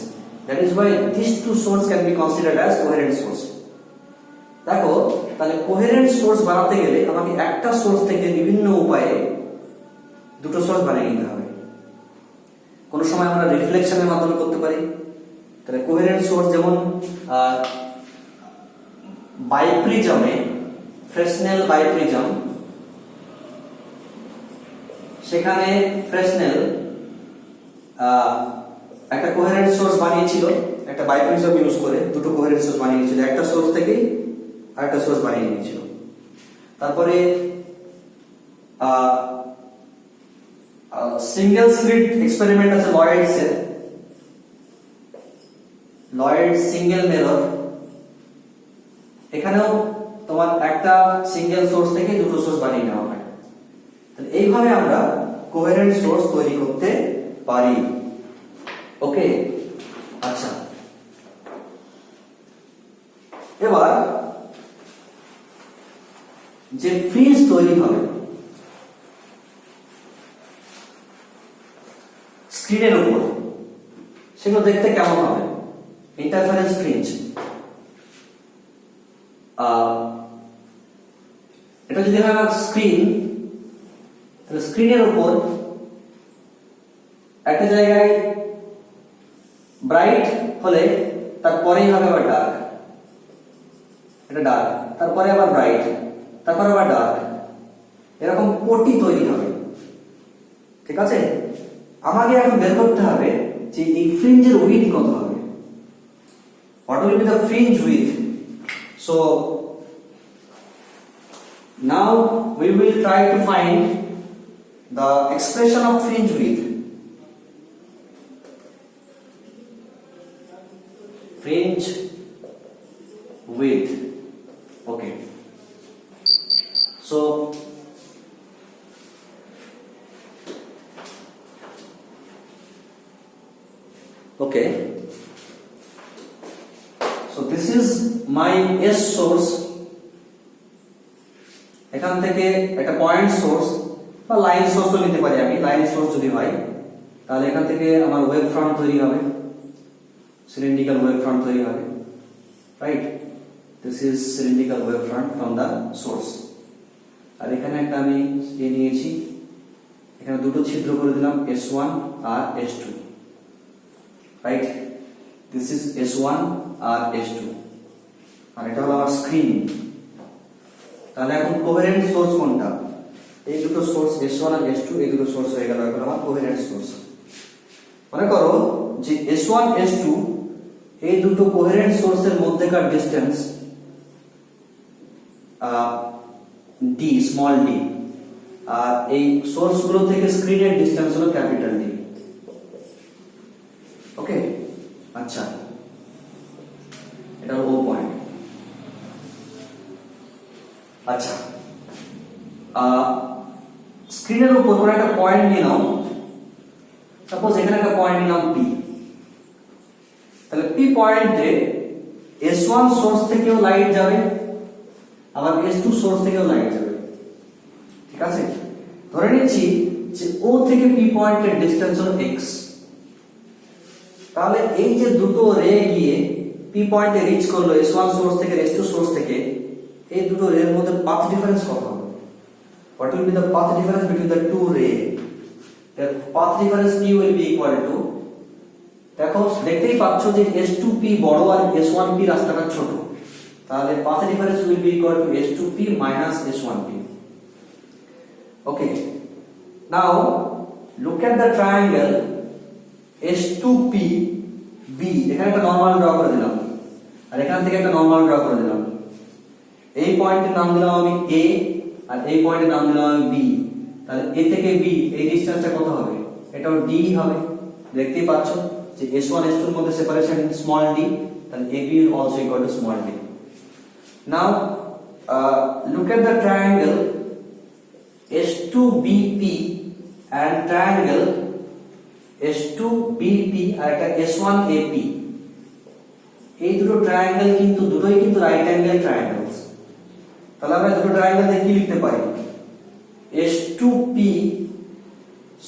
That is why these two sources can be considered as coherent source. দেখো, তাহলে কোহেরেন্ট সোর্স বানাতে গেলে আমাকে একটা সোর্স থেকে বিভিন্ন উপায়ে দুটো সোর্স বানিয়ে নিতে হবে। কোন সময় আমরা রিফ্লেকশনের মাধ্যমে করতে পারি। তাহলে কোহেরেন্ট সোর্স যেমন বাইপ্রিজমে, ফ্রেসনেল বাইপ্রিজম, সেখানে ফ্রেসনেল একটা কোহেরেন্ট সোর্স বানিয়েছিল, একটা বাইপ্রিজম ইউজ করে দুটো কোহেরেন্ট সোর্স বানিয়েছিল, একটা সোর্স থেকেই আরেকটা সোর্স বানিয়ে নিয়েছিল। তারপরে সিঙ্গেল স্লিট এক্সপেরিমেন্ট আছে লয়েডসের, লয়েড সিঙ্গেল মিরর, এখানেও তোমার একটা সিঙ্গেল সোর্স থেকে দুটো সোর্স বানিয়ে নেওয়া হয়। তাহলে এইভাবে আমরা কোহেরেন্ট সোর্স তৈরি করতে পারি। ওকে, আচ্ছা, এবার যে ফ্রিজ তৈরি হবে স্ক্রিনের উপর, সেগুলো দেখতে কেমন হবে? Interference fringe. এটা যদি হয় স্ক্রিন, তাহলে স্ক্রিনের উপর একটা জায়গায় ব্রাইট হলে তারপরেই হবে আবার ডার্ক, এটা ডার্ক, তারপরে আবার ব্রাইট, তারপরে আবার ডার্ক, এরকম কোটি তৈরি হবে। ঠিক আছে, আমাকে এখন বের করতে হবে যে এই ফ্রিঞ্জের উইথ কত হবে। What will be the fringe with? So now we will try to find the expression of fringe width. Fringe width. Okay. So okay. So this is my S source. এখান থেকে একটা পয়েন্ট সোর্স বা line সোর্সও নিতে পারি আমি। Line source যদি হয় তাহলে এখান থেকে আমার ওয়েভ ফ্রন্ট তৈরি হবে, সিলিন্ড্রিক্যাল ওয়েভ ফ্রন্ট তৈরি হবে, right? This is cylindrical wave front from the source. আর এখানে একটা আমি নিয়েছি, এখানে দুটো ছিদ্র করে দিলাম, S1 আর S2, right? This is S1 আর S2, আর এটা হলো আমার স্ক্রিন। তাহলে এখন কোহেরেন্ট সোর্স কোনটা? এই দুটো সোর্স S1 আর S2, এই দুটো সোর্স হয়ে গেল এখন আমার কোহেরেন্ট সোর্স। মনে করো যে S1 S2 এই দুটো কোহেরেন্ট সোর্সের মধ্যেকার ডিসটেন্স d, স্মল d, আর এই সোর্সগুলো থেকে স্ক্রিনের ডিসটেন্স হলো ক্যাপিটাল D। ওকে, আচ্ছা, এটা হলো ও পয়েন্ট। আচ্ছা, স্ক্রিনের উপর কোনো একটা পয়েন্ট নিয়ে নাও, সাপোজ এখানে একটা পয়েন্ট নিলাম P। তাহলে P পয়েন্টে S1 সোর্স থেকেও লাইট যাবে, আবার S2 সোর্স থেকেও লাইট যাবে। ঠিক আছে, ধরে নিচ্ছি যে O থেকে P পয়েন্টের ডিসটেন্স হলো x। তাহলে এই যে দুটো রে গিয়ে P পয়েন্টে রিচ করলো S1 সোর্স থেকে S2 সোর্স থেকে, এই দুটো রে এর মধ্যে পাথ ডিফারেন্স কত হবে? What will be the path difference between the two ray? The path difference P will be equal to দেখো দেখতেই পাচ্ছ যে S2P বড় আর S1P রাস্তাটা ছোট, তাহলে path difference will be equal two S2P minus S1P. Okay, now look at the triangle S2P B. এখানে একটা নরমাল ড্র করে দিলাম আর এখান থেকে একটা নরমাল ড্র করে দিলাম। এই পয়েন্টের নাম দিলাম আমি A আর এই পয়েন্টের নাম দিলাম আমি B। তাহলে A থেকে B এই ডিসটেন্সটা কত হবে? এটাও D হবে। দেখতেই পাচ্ছ যে S1 S2 এর মধ্যে সেপারেশন স্মল d, তাহলে AB is also equal to small d. Now look at the triangle S2BP and triangle S2BP আর একটা S1AP. এই দুটো ট্রায়াঙ্গেল কিন্তু দুটোই কিন্তু রাইট অ্যাঙ্গেল ট্রায়াঙ্গেলস। তাহলে আমরা দুটো ট্রায়াঙ্গেল দেখে কি লিখতে পারি? S2P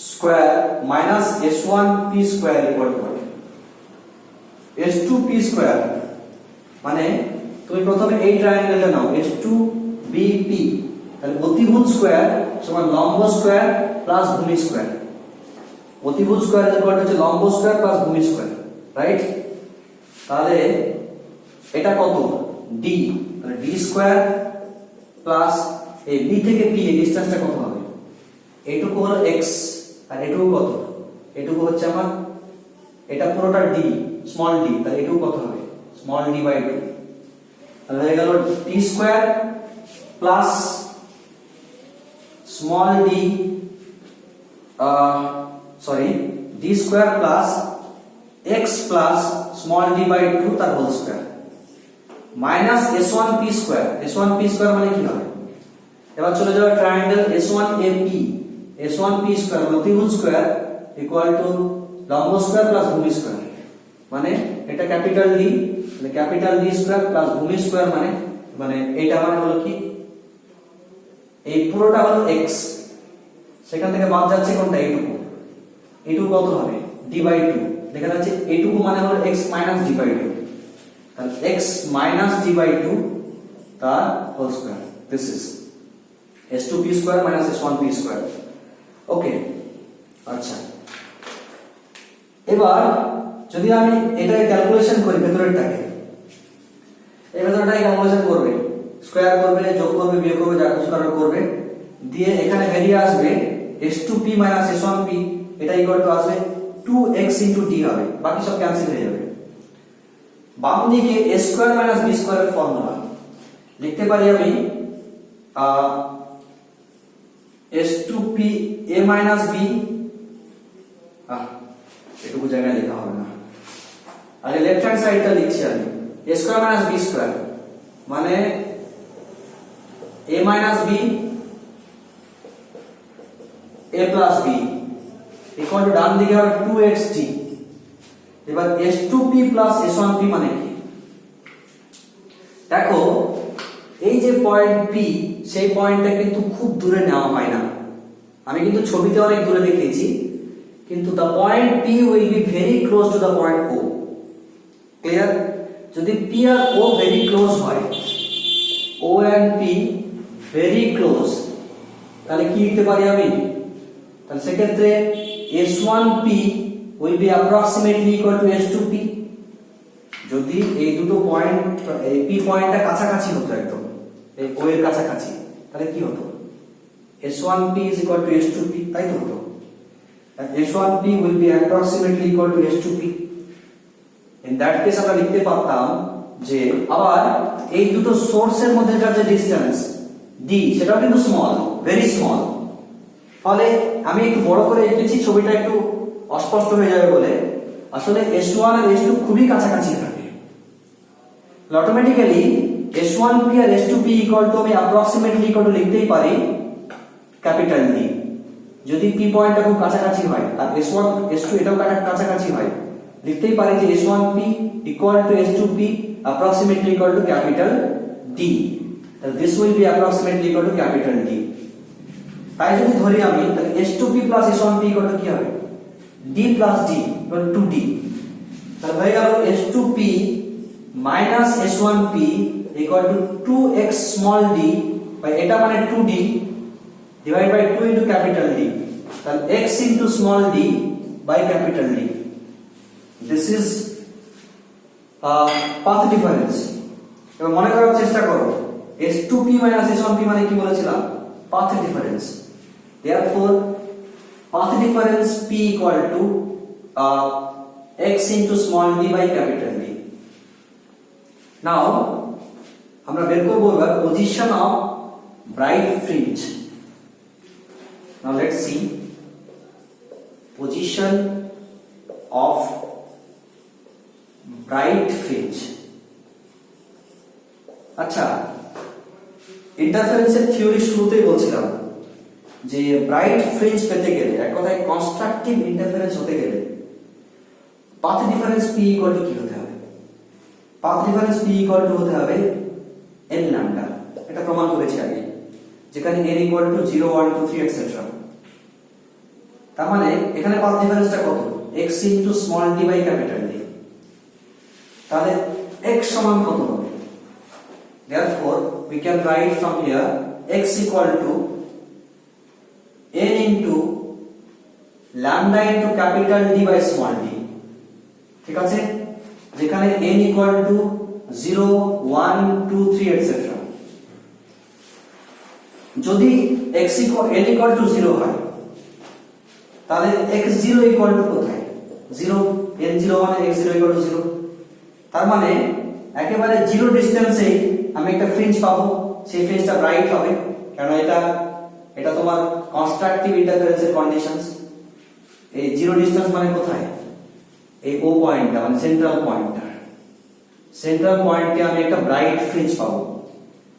square minus S1P square equal two S2P square, মানে তুমি প্রথমে এই ট্রায়াঙ্গেলটা নাও S2BP, তাহলে অতিভুজ স্কয়ার সমান লম্ব স্কয়ার প্লাস ভূমি স্কয়ার। অতিভুজ স্কয়ার ইকুয়াল টু লম্ব স্কয়ার প্লাস ভূমি স্কয়ার, রাইট? তাহলে এটা কত? D, তাহলে D স্কয়ার প্লাস এই B থেকে P এই ডিসটেন্সটা কত হবে? এটুকু হলো x আর এটুকু কত? এটুকু হচ্ছে আমার, এটা পুরোটা D স্মল d, তাহলে এটুকু কত হবে? Small d by 2। তাহলে হয়ে গেল D square plus small d D square plus x plus small d by 2 তার whole square minus S1P square. S1P square মানে কি হবে? এবার চলে যাবে ট্রায়াঙ্গেল S1AP। S1P স্কয়ার অতিভুজ স্কয়ার ইকুয়াল টু লম্ব স্কয়ার প্লাস ভূমি স্কয়ার, মানে এটা ক্যাপিটাল D, মানে ক্যাপিটাল D স্কয়ার প্লাস ভূমি স্কয়ার, মানে এইটা মানে হলো কি, এই পুরোটা হলো x, সেখান থেকে বাদ যাচ্ছে কোনটা? এইটুকু। এইটুকু কত হবে? d by 2। দেখা যাচ্ছে এইটুকু মানে হলো x মাইনাস d বাই 2, তাহলে x মাইনাস d বাই 2 তার whole square. This is S2P square minus S1P square. Okay, আচ্ছা, এবার যদি আমি এটাকে ক্যালকুলেশন করি, ভেতরেরটাকে, এই ভেতরটাকে ক্যালকুলেশন করবে, স্কয়ার করবে, যোগ করবে, বিয়োগ করবে, যা কিছু করার করবে, দিয়ে এখানে বেরিয়ে আসবে S2P মাইনাস S1P, এটা ইকুয়াল টু আসবে 2x ইনটু d হবে, বাকি সব ক্যান্সেল হয়ে যাবে। বাম দিকে a স্কয়ার মাইনাস b স্কয়ারের ফর্মুলা লিখতে পারি আমি S2P a মাইনাস b, এটুকু জায়গায় লেখা হবে না, আগে লেফট হ্যান্ড সাইডটা লিখছি আমি, a square minus b square মানে a minus b a plus b equal to ডান দিকে হবে 2xd। এবার S2P প্লাস S1P মানে কি? দেখো এই যে পয়েন্ট P, সেই পয়েন্টটা কিন্তু খুব দূরে নেওয়া হয় না, আমি কিন্তু ছবিতে অনেক দূরে দেখিয়েছি, কিন্তু the point P will be very close to the point O. Clear? যদি P আর O very close হয়, O and P very close, তাহলে কি লিখতে পারি আমি? তাহলে সেক্ষেত্রে S1P will be approximately equal to S2P। যদি এই দুটো পয়েন্ট, এই P পয়েন্টটা কাছাকাছি হতো, একদম এই O এর কাছাকাছি, তাহলে কি হতো? S1P is equal to S2P, তাই তো হতো। S1P will be approximately equal to S2P. In that case আমরা লিখতে পারতাম যে আবার এই দুটো সোর্সের মধ্যেকার যে ডিসটেন্স D, সেটাও কিন্তু স্মল, ভেরি স্মল। ফলে আমি একটু বড় করে এঁকেছি, ছবিটা একটু অস্পষ্ট হয়ে যাবে বলে। আসলে S1 আর S2 খুবই কাছাকাছি থাকে, অটোমেটিক্যালি S1P আর S2P ইকুয়াল টু আমি অ্যাপ্রক্সিমেটলি ইকুয়াল টু লিখতেই পারি ক্যাপিটাল D। যদি P পয়েন্টটা খুব কাছাকাছি হয় আর S1 S2 এটাও কাছাকাছি হয়, লিখতেই পারি যে S1P equal to S2P approximately equal two capital D। This will be approximately equal to capital D. তাই যদি ধরি আমি, তাহলে S2P plus S1P equal to কি হবে? D plus D equal to 2D। তাহলে হয়ে গেল S2P minus S1P equal to 2x small d by এটা মানে 2D divided by 2 into capital D, তাহলে x into small d by capital D। This is path difference. এবার মনে করার চেষ্টা করো, S2p minus S1p মানে কি বলেছিলাম? Path difference. Therefore path difference p equal to x into small d by capital D. Now আমরা বের করব এবার position of bright fringe. Now let's see position of bright fringe. আচ্ছা, ইন্টারফারেন্সের থিওরি শুরুতেই বলছিলাম যে ব্রাইট ফ্রিঞ্জ পেতে গেলে, এক কথায় কনস্ট্রাকটিভ ইন্টারফারেন্স হতে গেলে path difference p equal two কি হতে হবে? Path difference p equal two হতে হবে n ল্যাম্ডা। এটা প্রমাণ করেছি আগে, যেখানে n ইকুয়াল টু 0 1 2 3 এটসেট্রা। তার মানে এখানে পাথ ডিফারেন্সটা কত? x into small d by capital D। তাহলে x সমান কত হবে? Therefore we can write from here x equal to n into lambda into capital D by small d। ঠিক আছে, যেখানে n equal to 0 1 2 3 etc. যদি x n equal to 0 হয়, তাহলে x0 equal to কোথায়? 0, n0 মানে x0 equal to 0। তার মানে একেবারে জিরো ডিসটেন্সেই আমি একটা ফ্রিঞ্জ পাবো, সেই ফ্রিঞ্জটা ব্রাইট হবে, কারণ এটা তোমার কনস্ট্রাকটিভ ইন্টারফারেন্সের কন্ডিশনস। এই জিরো ডিসটেন্স মানে কোথায়? এই ও পয়েন্টটা মানে সেন্ট্রাল পয়েন্টটা, সেন্ট্রাল পয়েন্টে আমি একটা ব্রাইট ফ্রিঞ্জ পাবো,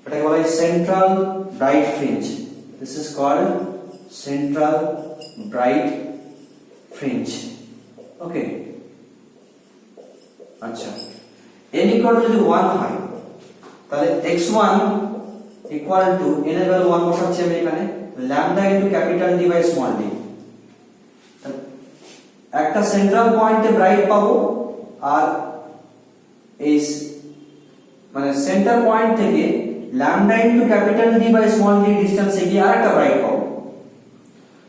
এটাকে বলা হয় central bright fringe. This is called central bright fringe. Okay, আচ্ছা, n ইকুয়াল টু যদি 1 হয়, তাহলে x1 ইকুয়াল টু n এর ভ্যালু 1 বসাচ্ছি আমি এখানে, lambda into capital D by small d। একটা সেন্ট্রাল পয়েন্টে ব্রাইট পাবো, আর এই মানে সেন্টার পয়েন্ট থেকে lambda into capital D by small d ডিসটেন্সে গিয়ে আরেকটা ব্রাইট পাবো।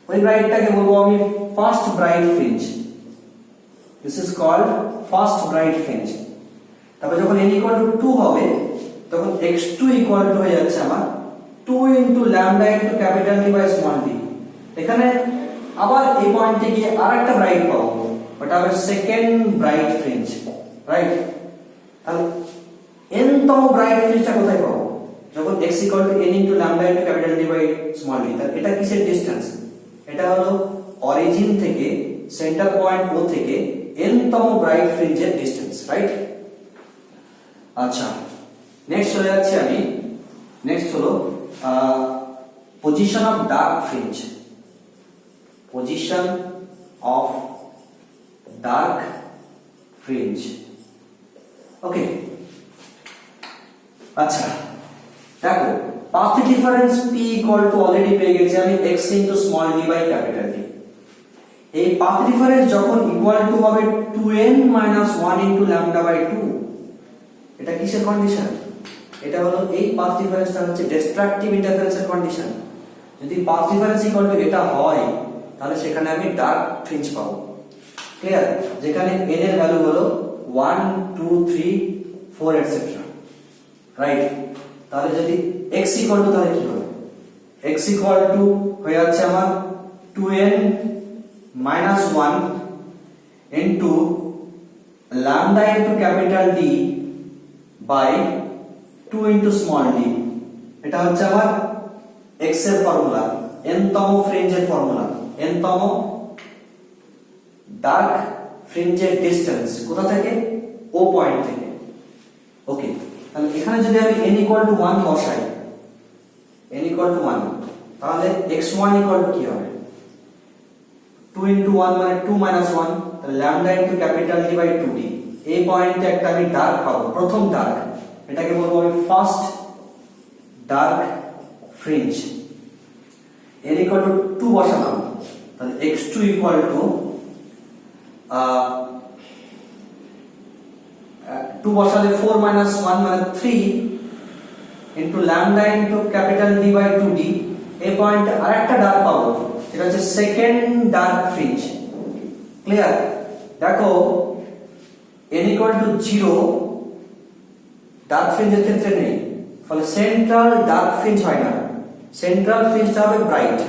ওই ব্রাইটটাকে বলবো আমি first bright fringe. This is called first bright fringe. তারপর যখন n ইকুয়াল টু 2 হবে, তখন x2 ইকুয়াল টু হয়ে যাচ্ছে আমার 2 into lambda into capital D by small d। এখানে আবার এই পয়েন্টে গিয়ে আরেকটা ব্রাইট পাবো, ওটা হবে সেকেন্ড ব্রাইট ফ্রিঞ্জ, রাইট? তাহলে n তম ব্রাইট ফ্রিঞ্জটা কোথায় পাবো? যখন x equal to n into lambda into capital D by small d। তাহলে এটা কিসের ডিসটেন্স? এটা হলো অরিজিন থেকে সেন্টার পয়েন্ট ও থেকে n তম ব্রাইট ফ্রিঞ্জের ডিসটেন্স, রাইট? আচ্ছা, নেক্সট চলে যাচ্ছি আমি। নেক্সট হলো position of dark fringe. Position of dark fringe. Okay, আচ্ছা দেখো, path difference p equal to already পেয়ে গেছি আমি x into small d by capital D। এই পাথ ডিফারেন্স যখন ইকুয়াল টু হবে 2n minus 1 into lambda by 2, এটা কিসের কন্ডিশন? এটা হলো এই পাথ ডিফারেন্সটা হচ্ছে ডিস্ট্রাকটিভ ইন্টারফারেন্সের কন্ডিশন। যদি পাথ ডিফারেন্স ইকুয়াল টু এটা হয়, তাহলে সেখানে আমি ডার্ক ফ্রিঞ্জ পাবো। ক্লিয়ার? যেখানে n এর ভ্যালু হলো 1 2 3 4 এটসেট্রা, রাইট? তাহলে যদি x ইকুয়াল টু, তাহলে কি হবে? x ইকুয়াল টু হয়ে যাচ্ছে আমার 2n minus 1 into lambda into capital D by 2 into small d। এটা হচ্ছে আমার x এর ফর্মুলা, n তম ফ্রিঞ্জের ফর্মুলা, n তম ডার্ক ফ্রিঞ্জের ডিসটেন্স কোথা থেকে? ও পয়েন্ট থেকে। ওকে, তাহলে এখানে যদি আমি n ইকুয়াল টু 1 বসাই, n ইকুয়াল টু 1, তাহলে x1 ইকুয়াল টু কি হবে? 2 into 1 মানে 2 minus 1, তাহলে lambda into capital D by 2d। এই পয়েন্টে একটা আমি ডার্ক পাবো, প্রথম ডার্ক, এটাকে বলবো আমি first dark fringe. n equal to 2 বসালাম, তাহলে x2 equal to 2 বসালে 4 minus 1 মানে 3 into lambda into capital D by 2d। এই পয়েন্টে আরেকটা ডার্ক পাবো, এটা হচ্ছে সেকেন্ড ডার্ক ফ্রিঞ্জ। ক্লিয়ার? দেখো n equal to 0 ডার্ক ফ্রিঞ্জের ক্ষেত্রে নেই, ফলে সেন্ট্রাল ডার্ক ফ্রিঞ্জ হয় না, সেন্ট্রাল ফ্রিঞ্জটা হবে ব্রাইট।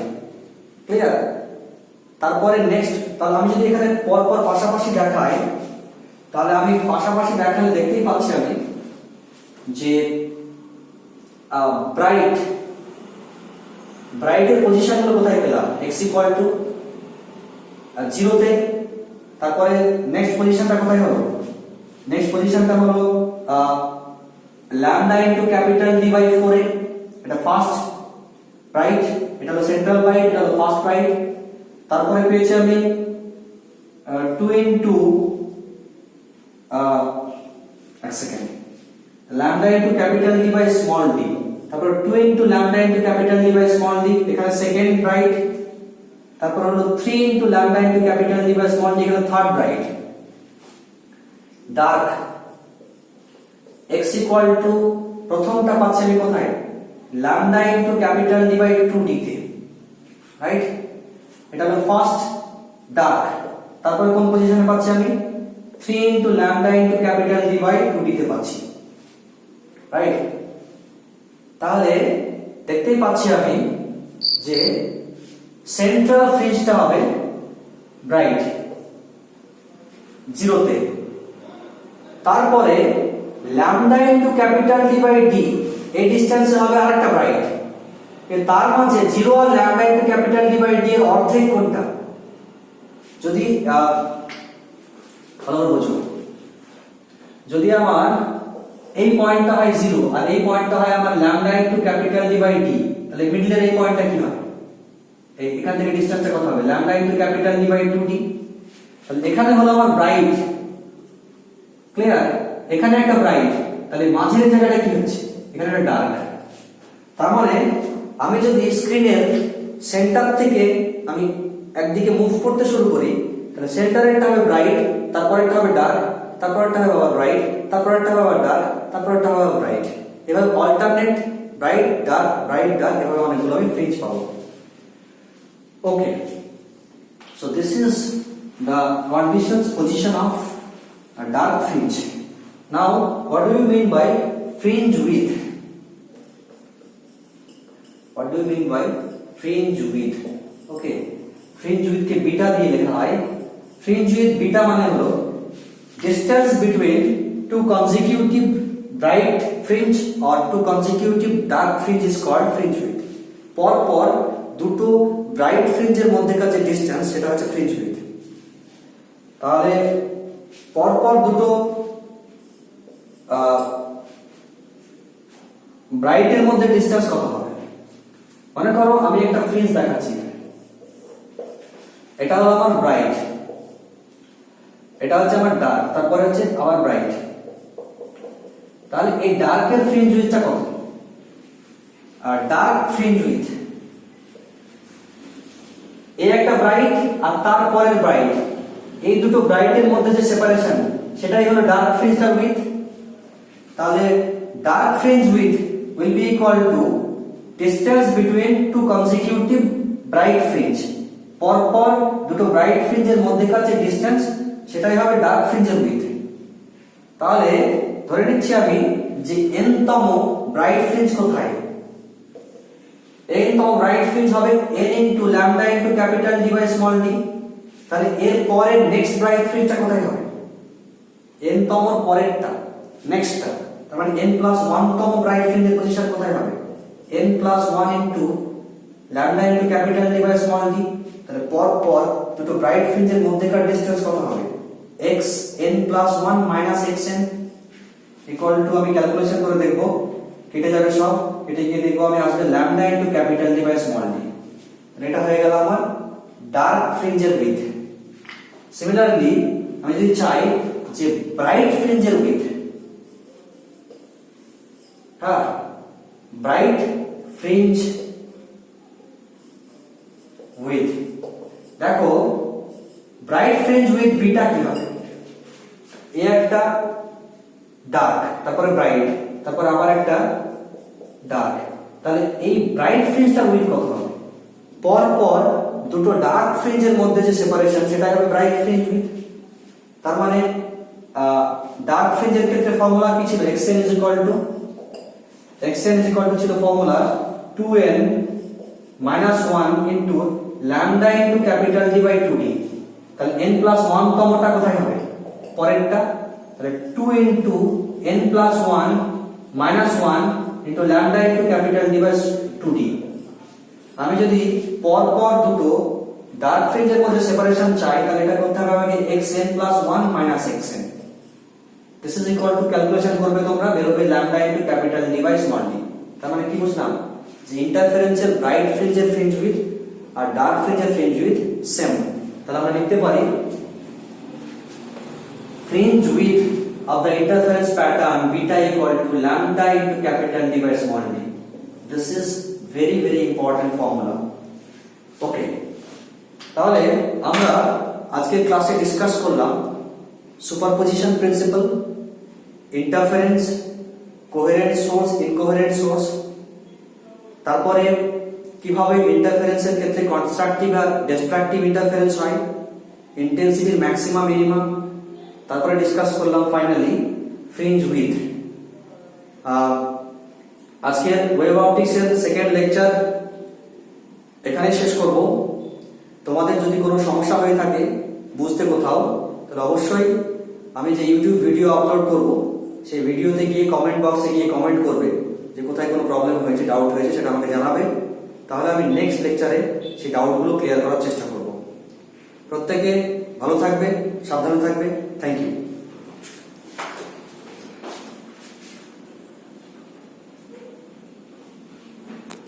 ক্লিয়ার? তারপরে নেক্সট, তাহলে আমি যদি এখানে পর পর পাশাপাশি দেখাই, তাহলে আমি পাশাপাশি দেখালে দেখতেই পাচ্ছি আমি যে ব্রাইটের পজিশনগুলো কোথায় পেলাম, x ইকুয়াল টু 0 তে। তারপরে নেক্সট পজিশনটা কোথায় হলো, নেক্সট পজিশনটা হলো lambda into capital D by 4a, এটা ফার্স্ট ব্রাইট, এটা হলো সেন্ট্রাল ব্রাইট, এটা হলো ফার্স্ট ব্রাইট। তারপরে পেয়েছি আমি 2 ইনটু এক second, lambda into capital D by small d, তারপর 2 into lambda into capital D by small d, এখানে সেকেন্ড ব্রাইট। তারপর হলো 3 into lambda into capital D by small d, এখানে third bright. Dark x equal to, প্রথমটা পাচ্ছি আমি কোথায়, lambda into capital D by 2d তে, রাইট? এটা হলো ফার্স্ট ডার্ক। তারপরে কোন পজিশনে পাচ্ছি আমি, 3 into lambda into capital D by 2d তে পাচ্ছি, রাইট? তাহলে দেখতেই পাচ্ছি আমি যে সেন্ট্রাল ফ্রিঞ্জটা হবে ব্রাইট 0 তে। তারপরে lambda into capital D by d, এই ডিসটেন্সে হবে আরেকটা ব্রাইট। তার মাঝে 0 আর lambda into capital D by d এর অর্ধেক কোনটা, যদি ভালো বুঝো, যদি আমার এই পয়েন্টটা হয় 0 আর এই পয়েন্টটা হয় আমার lambda into capital D by d, তাহলে মিডলের এই পয়েন্টটা কি হয়, এখান থেকে ডিসটেন্সটা কত হবে, lambda into capital D by 2d। তাহলে এখানে হলো আমার ব্রাইট, ক্লিয়ার? এখানে একটা ব্রাইট, তাহলে মাঝের জায়গাটা কি হচ্ছে, এখানে একটা ডার্ক। তার মানে আমি যদি স্ক্রিনের সেন্টার থেকে আমি একদিকে মুভ করতে শুরু করি, তাহলে সেন্টারেরটা হবে ব্রাইট, তারপরেরটা হবে ডার্ক, তারপরেরটা হবে আবার ব্রাইট, তারপরেরটা হবে আবার ডার্ক, তারপরেরটা হবে আবার ব্রাইট। এভাবে অল্টারনেট ব্রাইট ডার্ক, এভাবে অনেকগুলো আমি ফ্রিঞ্জ পাবো। Okay, so this is the conditions position of a dark fringe. Now what do you mean by fringe width? What do you mean by fringe width? Okay, fringe width K beta দিয়ে লেখা হয়। fringe width beta মানে হলো distance between two consecutive bright fringe or two consecutive dark fringe is called fringe width. পর পর দুটো bright ফ্রিঞ্জের মধ্যেকার যে ডিসটেন্স, সেটা হচ্ছে ফ্রিঞ্জ উইডথ। তাহলে পর পর দুটো ব্রাইটের মধ্যে ডিসটেন্স কত হবে, মনে করো আমি একটা ফ্রিঞ্জ দেখাচ্ছি, এটা হলো আমার ব্রাইট, এটা হচ্ছে আমার ডার্ক, তারপরে হচ্ছে আবার ব্রাইট। তাহলে এই ডার্কের ফ্রিঞ্জ উইডথটা কত, আর ডার্ক ফ্রিঞ্জ উইডথ, এই একটা ব্রাইট আর তারপরের ব্রাইট, এই দুটো ব্রাইটের মধ্যে যে সেপারেশন, সেটাই হলো ডার্ক ফ্রিঞ্জটার উইডথ। তাহলে dark fringe width will be equal to distance between two consecutive bright fringe, পরপর দুটো ব্রাইট ফ্রিঞ্জের মধ্যেকার যে ডিসটেন্স, সেটাই হবে ডার্ক ফ্রিঞ্জের উইডথ। তাহলে ধরে নিচ্ছি আমি যে n তম ব্রাইট ফ্রিঞ্জ কোথায়, n তম ব্রাইট ফ্রিঞ্জ হবে n into lambda into capital D by small d। তাহলে এর পরের নেক্সট ব্রাইট ফ্রিঞ্জটা কোথায় হবে, n তম পরেরটা, নেক্সটটা, তার মানে n প্লাস 1 তম ব্রাইট ফ্রিঞ্জের পজিশন কোথায় হবে, n plus 1 into lambda into capital D by small d। তাহলে পর পর দুটো ব্রাইট ফ্রিঞ্জের মধ্যেকার ডিসটেন্স কত হবে, x n plus 1 minus xn equal to, আমি ক্যালকুলেশন করে দেখব, কেটে যাবে সব, কেটে গিয়ে দেখবো আমি আসবে lambda into capital D by small d। এটা হয়ে গেল আমার ডার্ক ফ্রিঞ্জের উইডথ। সিমিলারলি আমি যদি চাই যে ব্রাইট ফ্রিঞ্জের উইডথ, হ্যাঁ, ব্রাইট ফ্রিঞ্জ উইডথ, দেখো ব্রাইট ফ্রিঞ্জ উইডথ বিটা কি হবে, এই একটা ডার্ক, তারপরে ব্রাইট, তারপর আবার একটা ডার্ক। তাহলে এই ব্রাইট ফ্রিঞ্জটা উইডথ কত হবে, পর পর দুটো ডার্ক ফ্রিঞ্জের মধ্যে যে সেপারেশন, সেটা হবে ব্রাইট ফ্রিঞ্জ উইডথ। তার মানে ডার্ক ফ্রিঞ্জের ক্ষেত্রে ফর্মুলা কি ছিল? xn ছিল formula 2n minus 1 into lambda into capital D by 2D। তাহলে n plus 1 তমটা কোথায় হবে? পরেরটা। তাহলে 2 into n plus 1 minus 1 into lambda into capital D by 2D। আমি যদি পর পর দুটো ডার্ক ফ্রিঞ্জের মধ্যে সেপারেশন চাই, তাহলে এটা করতে হবে আমাকে xn plus 1 minus xn। This is equal to calculation করবে তোমরা, বেরোবে lambda into capital D by small d। তার মানে কি বুঝলাম? যে ইন্টারফারেন্সের ব্রাইট ফ্রিঞ্জের ফ্রিঞ্জ উইথ আর ডার্ক ফ্রিঞ্জের ফ্রিঞ্জ উইথ সেম। তাহলে আমরা লিখতে পারি fringe width of the interference pattern beta equal to lambda into capital D by small d। This is very important formula। Okay, তাহলে আমরা আজকের ক্লাসে ডিসকাস করলাম superposition principle, interference, coherent source, incoherent source, তারপরে কিভাবে ইন্টারফারেন্সের ক্ষেত্রে কনস্ট্রাকটিভ আর ডিস্ট্রাকটিভ ইন্টারফারেন্স হয়, ইন্টেন্সিটির ম্যাক্সিমাম মিনিমাম, তারপরে ডিসকাস করলাম ফাইনালি ফ্রিঞ্জ উইথ। আজকের ওয়েভ অপটিক্সের সেকেন্ড লেকচার এখানে শেষ করব। তোমাদের যদি কোনো সমস্যা হয়ে থাকে বুঝতে কোথাও, তাহলে অবশ্যই আমি যে ইউটিউব ভিডিও আপলোড করব সেই ভিডিওতে গিয়ে কমেন্ট বক্সে গিয়ে কমেন্ট করবে যে কোথায় কোনো প্রবলেম হয়েছে, ডাউট হয়েছে, সেটা আমাকে জানাবে। তাহলে আমি নেক্সট লেকচারে সেই ডাউটগুলো ক্লিয়ার করার চেষ্টা করব। প্রত্যেকে ভালো থাকবে, সাবধানে থাকবে। Thank you.